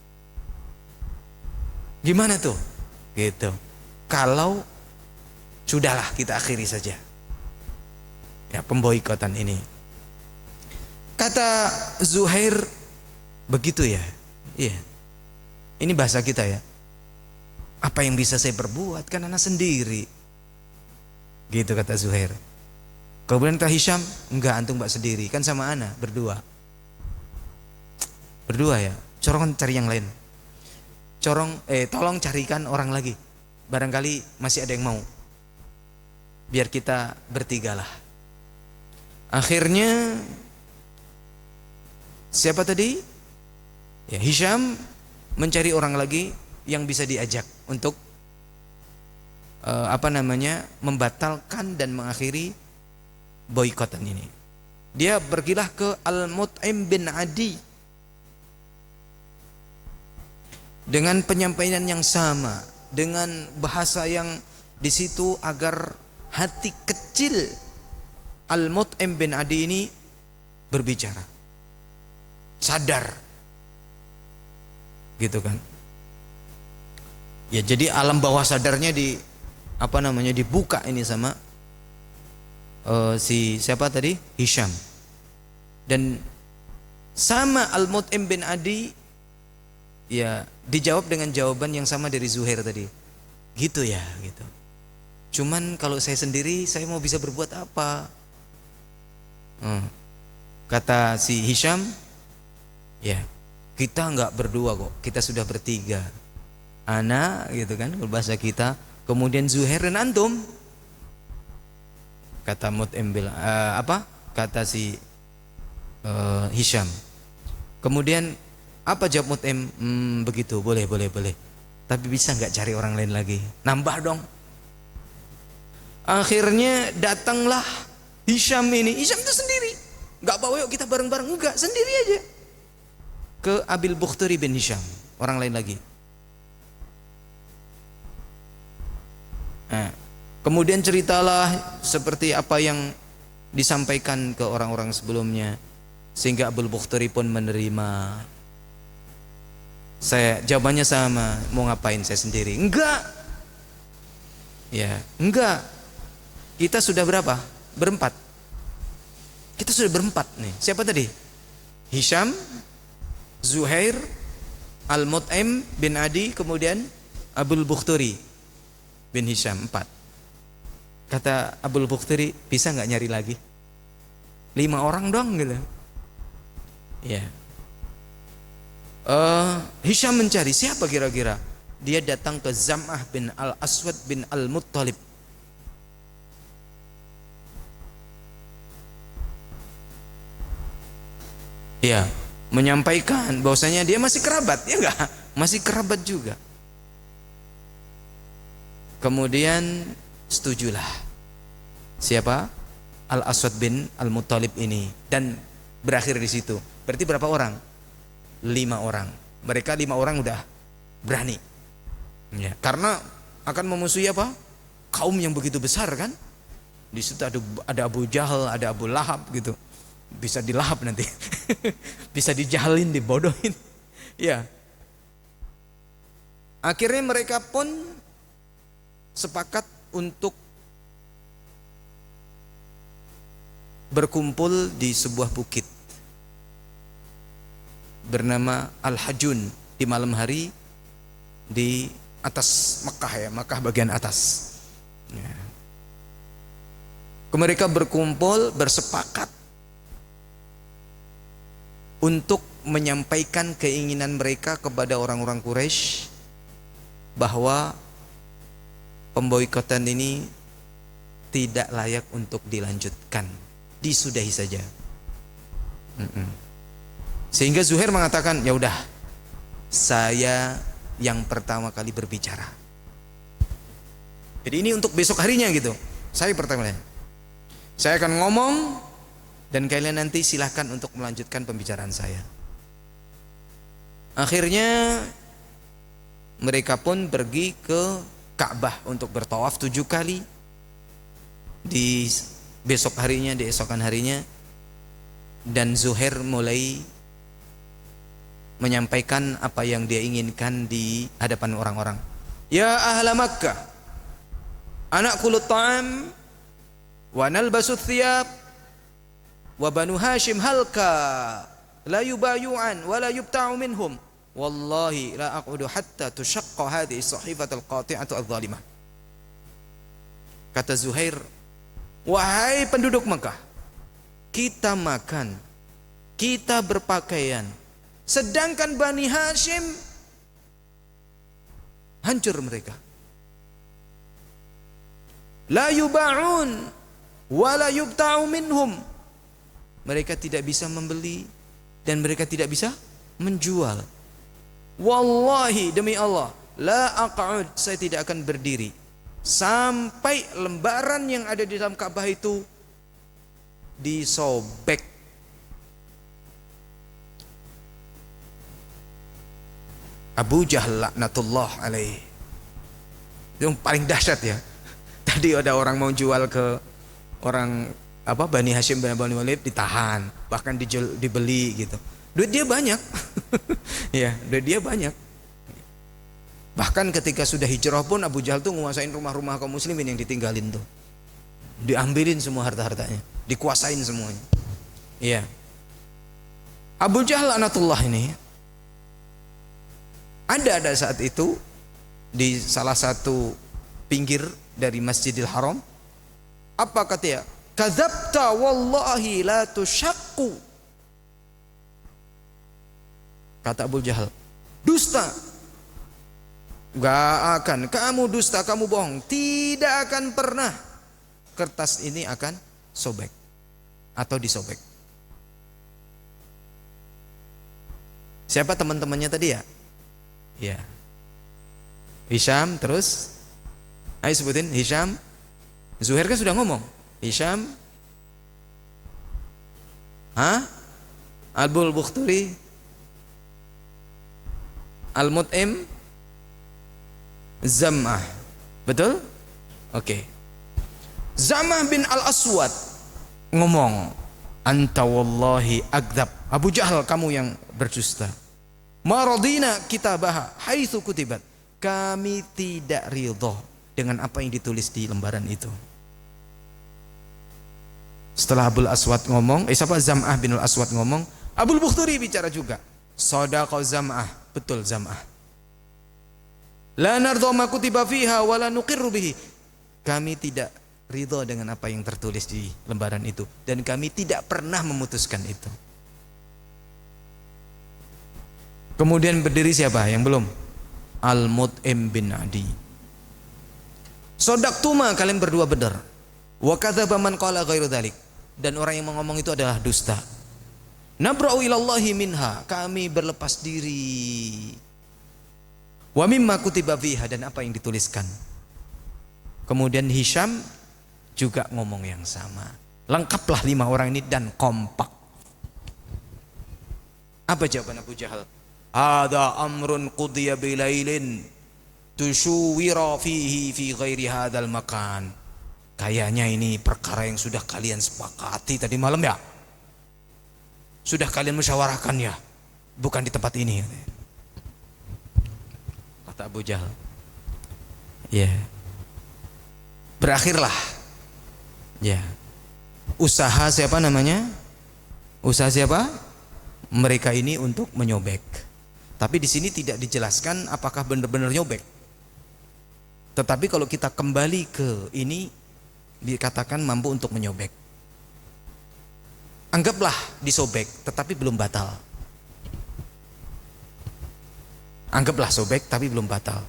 Gimana tuh? Gitu. Kalau sudahlah kita akhiri saja ya pemboikotan ini. Kata Zuhair, begitu ya? Iya. Ini bahasa kita ya. Apa yang bisa saya perbuat, kan anak sendiri. Gitu kata Zuhair. Kemudian kata Hisham, enggak, antum mbak sendiri, kan sama ana berdua. Berdua ya. Corong cari yang lain. Tolong carikan orang lagi. Barangkali masih ada yang mau. Biar kita bertiga lah. Akhirnya siapa tadi? Ya, Hisham mencari orang lagi yang bisa diajak untuk membatalkan dan mengakhiri boikotan ini. Dia pergilah ke Al-Mut'im bin Adi dengan penyampaian yang sama, dengan bahasa yang di situ agar hati kecil Al-Mut'im bin Adi ini berbicara, sadar, gitu kan? Ya, jadi alam bawah sadarnya dibuka ini sama siapa tadi? Hisham. Dan sama Al-Mut'im bin Adi ya dijawab dengan jawaban yang sama dari Zuhair tadi. Gitu ya, gitu. Cuman kalau saya sendiri, saya mau bisa berbuat apa? Kata si Hisham, ya kita enggak berdua kok, kita sudah bertiga. Ana gitu kan, bahasa kita. Kemudian Zuhair dan antum. Kata Mut'im kata si Hisham. Kemudian apa jawab Mut'im? Begitu, boleh. Tapi bisa nggak cari orang lain lagi? Nambah dong. Akhirnya datanglah Hisham ini. Hisham itu sendiri. Nggak bawa yuk kita bareng-bareng, enggak, sendiri aja. Ke Abil Bukhturi bin Hisham, orang lain lagi. Nah, kemudian ceritalah seperti apa yang disampaikan ke orang-orang sebelumnya, sehingga Abul Bukhturi pun menerima. Jawabannya sama, mau ngapain saya sendiri? Enggak. Ya, enggak. Kita sudah berapa? Berempat. Kita sudah berempat nih. Siapa tadi? Hisham, Zuhair, Al-Mut'im bin Adi, kemudian Abul Bukhturi bin Hisham, 4. Kata Abul Bukhturi, bisa nggak nyari lagi? 5 orang dong gitu. Ya. Hisham mencari siapa kira-kira? Dia datang ke Zam'ah bin Al-Aswad bin Al-Muttalib. Ya, menyampaikan bahwasanya dia masih kerabat, ya enggak? Masih kerabat juga. Kemudian setujulah siapa? Al-Aswad bin Al-Muttalib ini, dan berakhir di situ. Berarti berapa orang? 5 orang. Mereka 5 orang udah berani. Ya, karena akan memusuhi apa? Kaum yang begitu besar kan? Di situ ada Abu Jahal, ada Abu Lahab gitu. Bisa dilahap nanti. Bisa dijahalin, dibodohin. Ya. Akhirnya mereka pun sepakat untuk berkumpul di sebuah bukit bernama Al-Hajun di malam hari di atas Mekah, ya, Mekah bagian atas. Ya. Mereka berkumpul bersepakat untuk menyampaikan keinginan mereka kepada orang-orang Quraisy bahwa pemboikotan ini tidak layak untuk dilanjutkan, disudahi saja. Sehingga Zuhair mengatakan, ya udah, saya yang pertama kali berbicara. Jadi ini untuk besok harinya gitu. Saya pertama kali. Saya akan ngomong dan kalian nanti silahkan untuk melanjutkan pembicaraan saya. Akhirnya mereka pun pergi ke Ka'bah untuk bertawaf 7 kali di besok harinya, di esokan harinya. Dan Zuhair mulai menyampaikan apa yang dia inginkan di hadapan orang-orang. Ya ahla Makkah, anakulu ta'am wa nalbasu thiyab wa banu Hashim halka la yubayu'an wa la yubta'u minhum wallahi la aqudu hatta tushaqqa hadhihi sahifatul qati'atu adh-dhalimah. Kata Zuhair, wahai penduduk Mekah, kita makan, kita berpakaian, sedangkan Bani Hashim hancur mereka. La yuba'un wa la yubta'u minhum. Mereka tidak bisa membeli dan mereka tidak bisa menjual. Wallahi, demi Allah, la aq'ud, saya tidak akan berdiri sampai lembaran yang ada di dalam Ka'bah itu disobek. Abu Jahal laknatullah alaih. Itu yang paling dahsyat ya. Tadi ada orang mau jual ke orang Bani Hashim bin Bani Walid, ditahan, bahkan dibeli gitu. Duit dia banyak. Ya, duit dia banyak. Bahkan ketika sudah hijrah pun Abu Jahal tuh menguasain rumah-rumah kaum muslimin yang ditinggalin tuh. Diambilin semua harta-hartanya, dikuasain semuanya. Iya. Abu Jahal laknatullah ini ada saat itu di salah satu pinggir dari Masjidil Haram. Apa katanya? Kadzabta wallahi la tushaqqu. Kata Abu Jahal, dusta. Gak akan, kamu dusta, kamu bohong. Tidak akan pernah kertas ini akan sobek atau disobek. Siapa teman-temannya tadi ya? Ya. Hisham, terus ayo sebutin Hisham. Zuhair kan sudah ngomong. Hisham, Abul Bukhturi, Al-Mut'im, Zam'ah. Betul? Oke. Zam'ah bin Al-Aswad ngomong, anta wallahi akdzab. Abu Jahal, kamu yang berdusta. Ma radina kitabaha haitsu kutibat. Kami tidak ridho dengan apa yang ditulis di lembaran itu. Setelah Abul Aswad ngomong, Zam'ah bin Al-Aswad ngomong, Abul Bukhturi bicara juga. Shadaqa Zam'ah, betul Zam'ah. La nardha ma kutiba fiha wa la nuqirru bihi. ridho dengan apa yang tertulis di lembaran itu, dan kami tidak pernah memutuskan itu. Kemudian berdiri siapa yang belum? Al-Mut'im bin Adi. Sodaktuma, kalian berdua benar. Wa kadzaba man qala ghairu dzalik. Dan orang yang ngomong itu adalah dusta. Nabra'u ilallahi minha, kami berlepas diri. Wa mimma kutiba fiha, dan apa yang dituliskan. Kemudian Hisham juga ngomong yang sama. Lengkaplah 5 orang ini dan kompak. Apa jawaban Abu Jahal? Ada amrun qudiya bilailin tusyuwira fihi fi ghairi hadzal makan. Kayaknya ini perkara yang sudah kalian sepakati tadi malam ya. Sudah kalian musyawarahkan ya, bukan di tempat ini. Kata Abu Jahal. Ya. Berakhirlah. Ya. Usaha siapa namanya? Usaha siapa? Mereka ini untuk menyobek. Tapi di sini tidak dijelaskan apakah benar-benar nyobek. Tetapi kalau kita kembali ke ini, dikatakan mampu untuk menyobek. Anggaplah disobek, tetapi belum batal. Anggaplah sobek, tapi belum batal.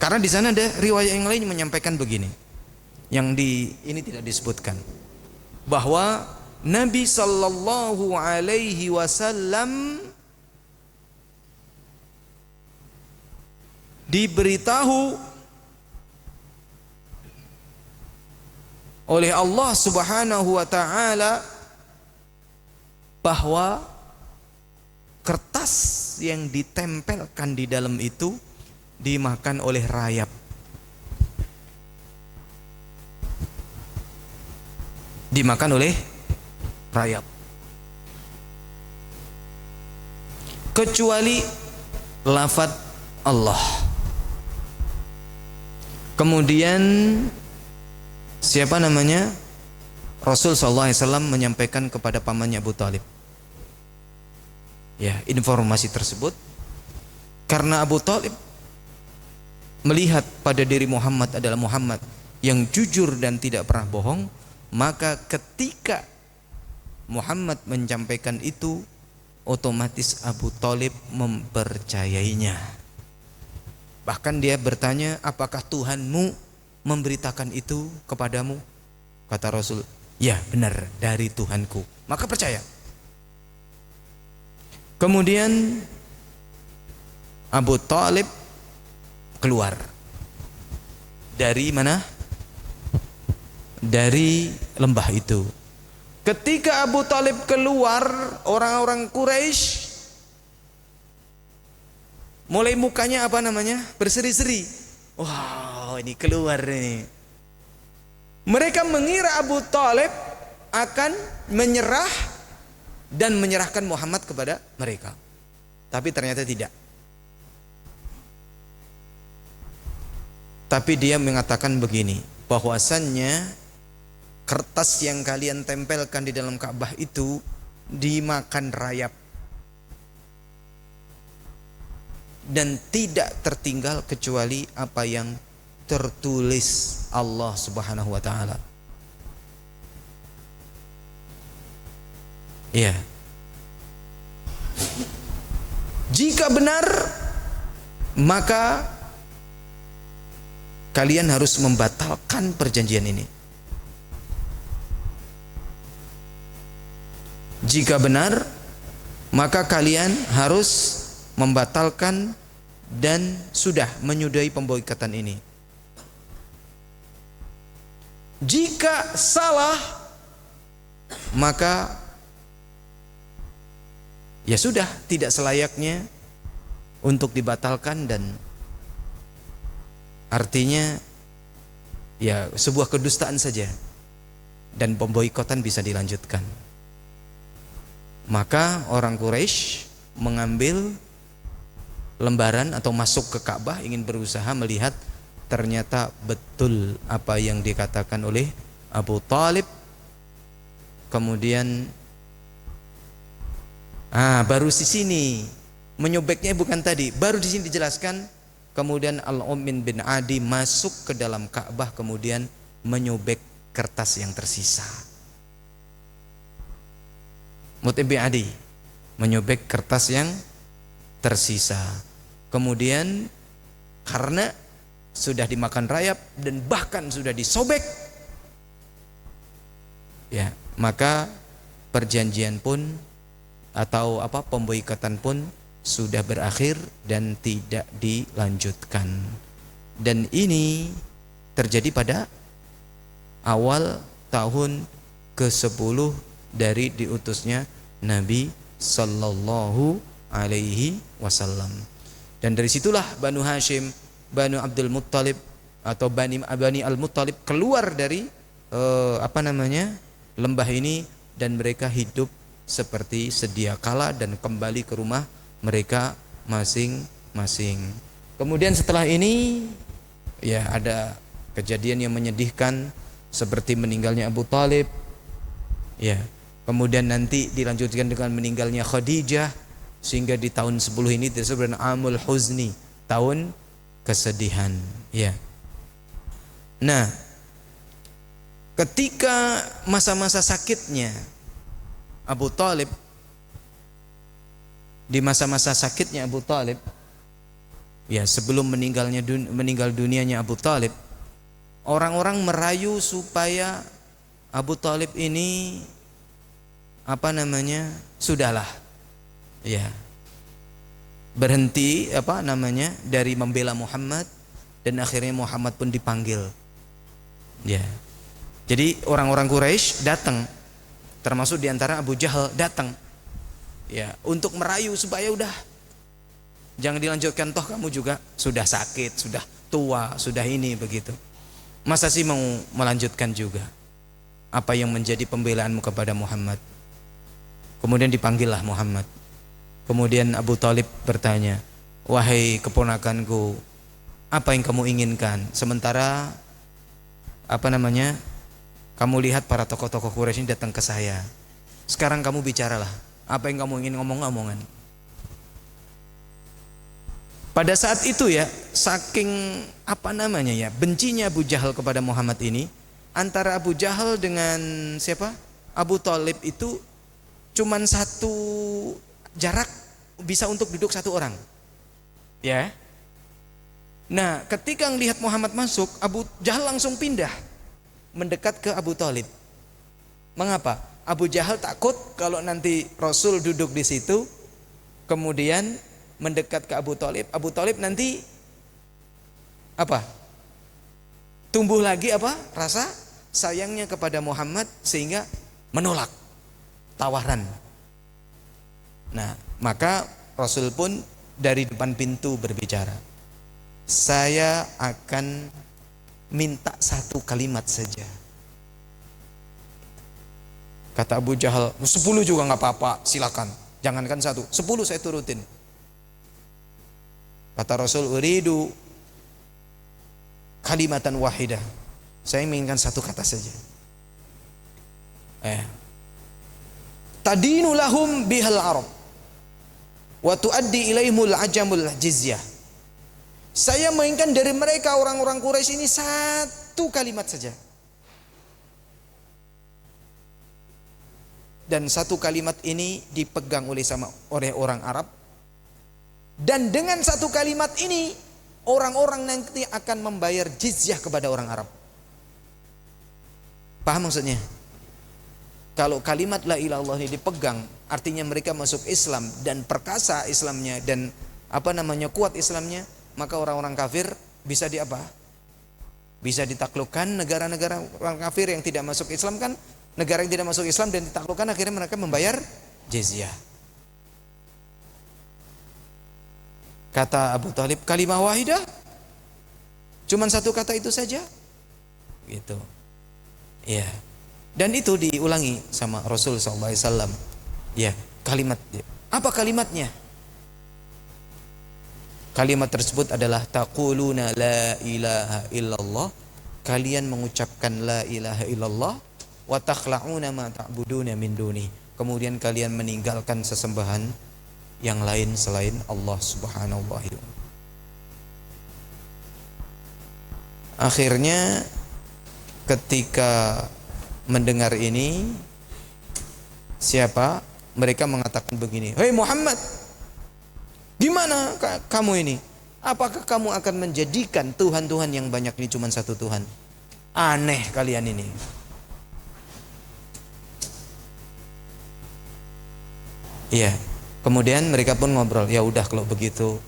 Karena di sana ada riwayat yang lain menyampaikan begini, yang ini tidak disebutkan, bahwa Nabi Sallallahu Alaihi Wasallam diberitahu oleh Allah Subhanahu wa taala bahwa kertas yang ditempelkan di dalam itu dimakan oleh rayap. Dimakan oleh rayap. Kecuali lafaz Allah. Kemudian siapa namanya? Rasul SAW menyampaikan kepada pamannya Abu Talib, ya, informasi tersebut karena Abu Talib melihat pada diri Muhammad adalah Muhammad yang jujur dan tidak pernah bohong. Maka ketika Muhammad menyampaikan itu, otomatis Abu Talib mempercayainya. Bahkan dia bertanya, apakah Tuhanmu memberitakan itu kepadamu? Kata Rasul, ya benar, dari Tuhanku. Maka percaya. Kemudian Abu Talib keluar. Dari mana? Dari lembah itu. Ketika Abu Talib keluar, orang-orang Quraisy mulai mukanya apa namanya? Berseri-seri. Wow, ini keluar nih. Mereka mengira Abu Talib akan menyerah dan menyerahkan Muhammad kepada mereka. Tapi ternyata tidak. Tapi dia mengatakan begini, bahwasannya kertas yang kalian tempelkan di dalam Ka'bah itu dimakan rayap. Dan tidak tertinggal kecuali apa yang tertulis Allah Subhanahu wa taala. Iya. Jika benar, maka kalian harus membatalkan perjanjian ini. Jika benar, maka kalian harus membatalkan dan sudah menyudahi pemboikotan ini. Jika salah, maka ya sudah, tidak selayaknya untuk dibatalkan, dan artinya ya sebuah kedustaan saja, dan pemboikotan bisa dilanjutkan. Maka orang Quraisy mengambil lembaran atau masuk ke Ka'bah, ingin berusaha melihat ternyata betul apa yang dikatakan oleh Abu Talib. Kemudian baru di sini menyobeknya, bukan tadi, baru di sini dijelaskan. Kemudian Al-Ummin bin Adi masuk ke dalam Ka'bah, kemudian menyobek kertas yang tersisa. Mut'im bin Adi menyobek kertas yang tersisa. Kemudian karena sudah dimakan rayap dan bahkan sudah disobek, ya, maka perjanjian pun atau pemboikatan pun sudah berakhir dan tidak dilanjutkan. Dan ini terjadi pada awal tahun ke-10 dari diutusnya Nabi sallallahu alaihi wasallam. Dan dari situlah Banu Hashim, Banu Abdul Muttalib atau Bani Al-Muttalib keluar dari lembah ini, dan mereka hidup seperti sedia kala dan kembali ke rumah mereka masing-masing. Kemudian setelah ini ya ada kejadian yang menyedihkan seperti meninggalnya Abu Talib, ya. Kemudian nanti dilanjutkan dengan meninggalnya Khadijah, sehingga di tahun 10 ini disebut dengan Amul Huzni, tahun kesedihan, ya. Nah, ketika masa-masa sakitnya Abu Talib, di masa-masa sakitnya Abu Talib, ya, sebelum meninggal dunianya Abu Talib, orang-orang merayu supaya Abu Talib ini sudahlah, ya, berhenti dari membela Muhammad, dan akhirnya Muhammad pun dipanggil, ya. Jadi orang-orang Quraisy datang, termasuk diantara Abu Jahal datang, ya, untuk merayu supaya udah jangan dilanjutkan, toh kamu juga sudah sakit, sudah tua, sudah ini begitu. Masa sih mau melanjutkan juga? Apa yang menjadi pembelaanmu kepada Muhammad? Kemudian dipanggillah Muhammad. Kemudian Abu Talib bertanya, wahai keponakanku, apa yang kamu inginkan? Sementara kamu lihat para tokoh-tokoh Quraisy ini datang ke saya. Sekarang kamu bicaralah, apa yang kamu ingin ngomong-ngomongan. Pada saat itu ya, saking bencinya Abu Jahal kepada Muhammad ini, antara Abu Jahal dengan siapa? Abu Talib itu cuman satu jarak, bisa untuk duduk satu orang, ya. Nah, ketika melihat Muhammad masuk, Abu Jahal langsung pindah mendekat ke Abu Talib. Mengapa? Abu Jahal takut kalau nanti Rasul duduk di situ, kemudian mendekat ke Abu Talib nanti tumbuh lagi rasa sayangnya kepada Muhammad, sehingga menolak tawaran. Nah, maka Rasul pun dari depan pintu berbicara, saya akan minta satu kalimat saja. Kata Abu Jahal, 10 juga nggak apa-apa, silakan. Jangankan 1, 10 saya turutin. Kata Rasul, uridu kalimatan wahidah, saya menginginkan satu kata saja. Tadinu lahum bihal arab wa tuaddi ilaihimul ajamul jizyah. Saya menginginkan dari mereka orang-orang Quraisy ini satu kalimat saja. Dan satu kalimat ini dipegang oleh orang Arab. Dan dengan satu kalimat ini orang-orang nanti akan membayar jizyah kepada orang Arab. Paham maksudnya? Kalau kalimat la ilaha illallah ini dipegang, artinya mereka masuk Islam dan perkasa Islamnya dan kuat Islamnya, maka orang-orang kafir bisa bisa ditaklukkan. Negara-negara orang kafir yang tidak masuk Islam kan, negara yang tidak masuk Islam dan ditaklukkan, akhirnya mereka membayar jizyah. Kata Abu Talib, kalimah wahidah, cuman satu kata itu saja, gitu, ya. Dan itu diulangi sama Rasul SAW, ya, kalimat. Apa kalimatnya? Kalimat tersebut adalah taquluna la ilaha illallah, kalian mengucapkan la ilaha illallah, wa takhla'una ma ta'buduna min duni, kemudian kalian meninggalkan sesembahan yang lain selain Allah Subhanahu wa ta'ala. Akhirnya ketika mendengar ini, siapa? Mereka mengatakan begini, "Hei Muhammad, gimana kamu ini? Apakah kamu akan menjadikan Tuhan-Tuhan yang banyak ini cuma satu Tuhan? Aneh kalian ini." Iya. Kemudian mereka pun ngobrol, ya udah kalau begitu,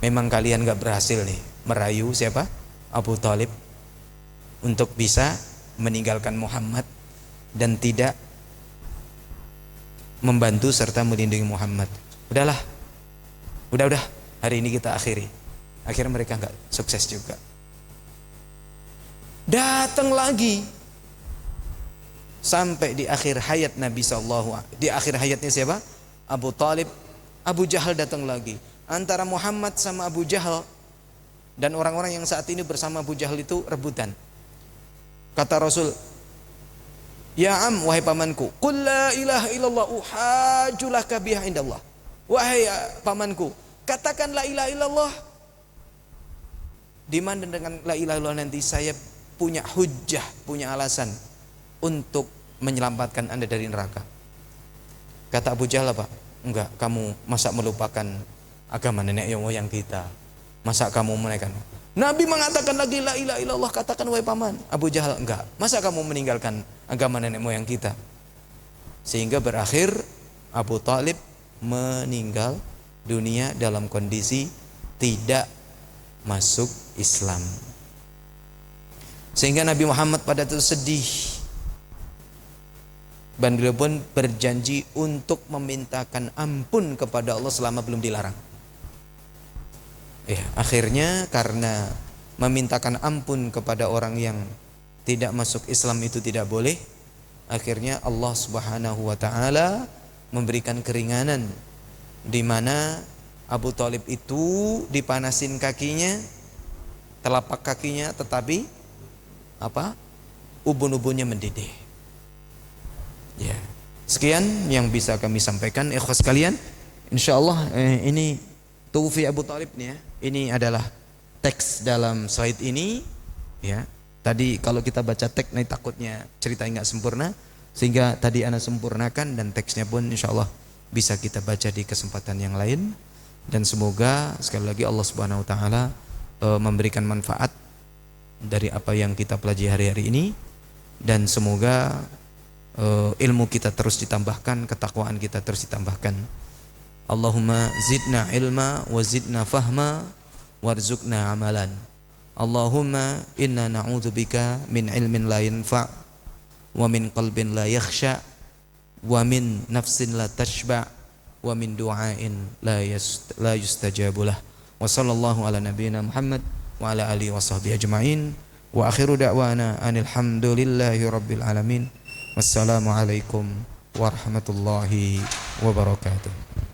memang kalian gak berhasil nih merayu siapa? Abu Thalib untuk bisa meninggalkan Muhammad dan tidak membantu serta melindungi Muhammad. Udahlah, udah hari ini kita akhiri. Akhirnya mereka nggak sukses juga. Datang lagi sampai di akhir hayat Nabi di akhir hayatnya siapa? Abu Thalib. Abu Jahal datang lagi. Antara Muhammad sama Abu Jahal, dan orang-orang yang saat ini bersama Abu Jahal itu rebutan. Kata Rasul, "Ya am, wahai pamanku, qul la ilaha illallah uhajjulaka biha indallah." Wahai pamanku, katakan la ilaha illallah. Di mana dengan la ilaha illallah nanti saya punya hujjah, punya alasan untuk menyelamatkan Anda dari neraka. Kata Abu Jahal apa? Enggak, kamu masa melupakan agama nenek moyang kita? Masa kamu menaikkan? Nabi mengatakan lagi la ilaha illallah, katakan wahai paman. Abu Jahal, enggak, masa kamu meninggalkan agama nenek moyang kita? Sehingga berakhir Abu Thalib meninggal dunia dalam kondisi tidak masuk Islam. Sehingga Nabi Muhammad pada itu sedih, dan beliau pun berjanji untuk memintakan ampun kepada Allah selama belum dilarang. Ya, akhirnya karena memintakan ampun kepada orang yang tidak masuk Islam itu tidak boleh, akhirnya Allah Subhanahu wa taala memberikan keringanan, di mana Abu Thalib itu dipanasin kakinya, telapak kakinya, tetapi ubun-ubunnya mendidih. Ya, sekian yang bisa kami sampaikan ikhwas sekalian. Insyaallah ini tufi Abu Thalib nih ya. Ini adalah teks dalam slide ini ya. Tadi kalau kita baca teks nih takutnya ceritanya nggak sempurna, sehingga tadi ana sempurnakan, dan teksnya pun insyaallah bisa kita baca di kesempatan yang lain. Dan semoga sekali lagi Allah Subhanahu wa taala memberikan manfaat dari apa yang kita pelajari hari-hari ini, dan semoga ilmu kita terus ditambahkan, ketakwaan kita terus ditambahkan. Allahumma zidna ilma wa zidna fahma warzuqna amalan. Allahumma inna na'udzubika min ilmin la yanfa' wa min qalbin la yakhsha wa min nafsin la tashba' wa min du'ain la yustajabu lah. Wa sallallahu ala nabiyyina Muhammad wa ala alihi wa sahbihi ajma'in. Wa akhiru da'wana anil hamdulillahi rabbil alamin. Wassalamu alaikum warahmatullahi wabarakatuh.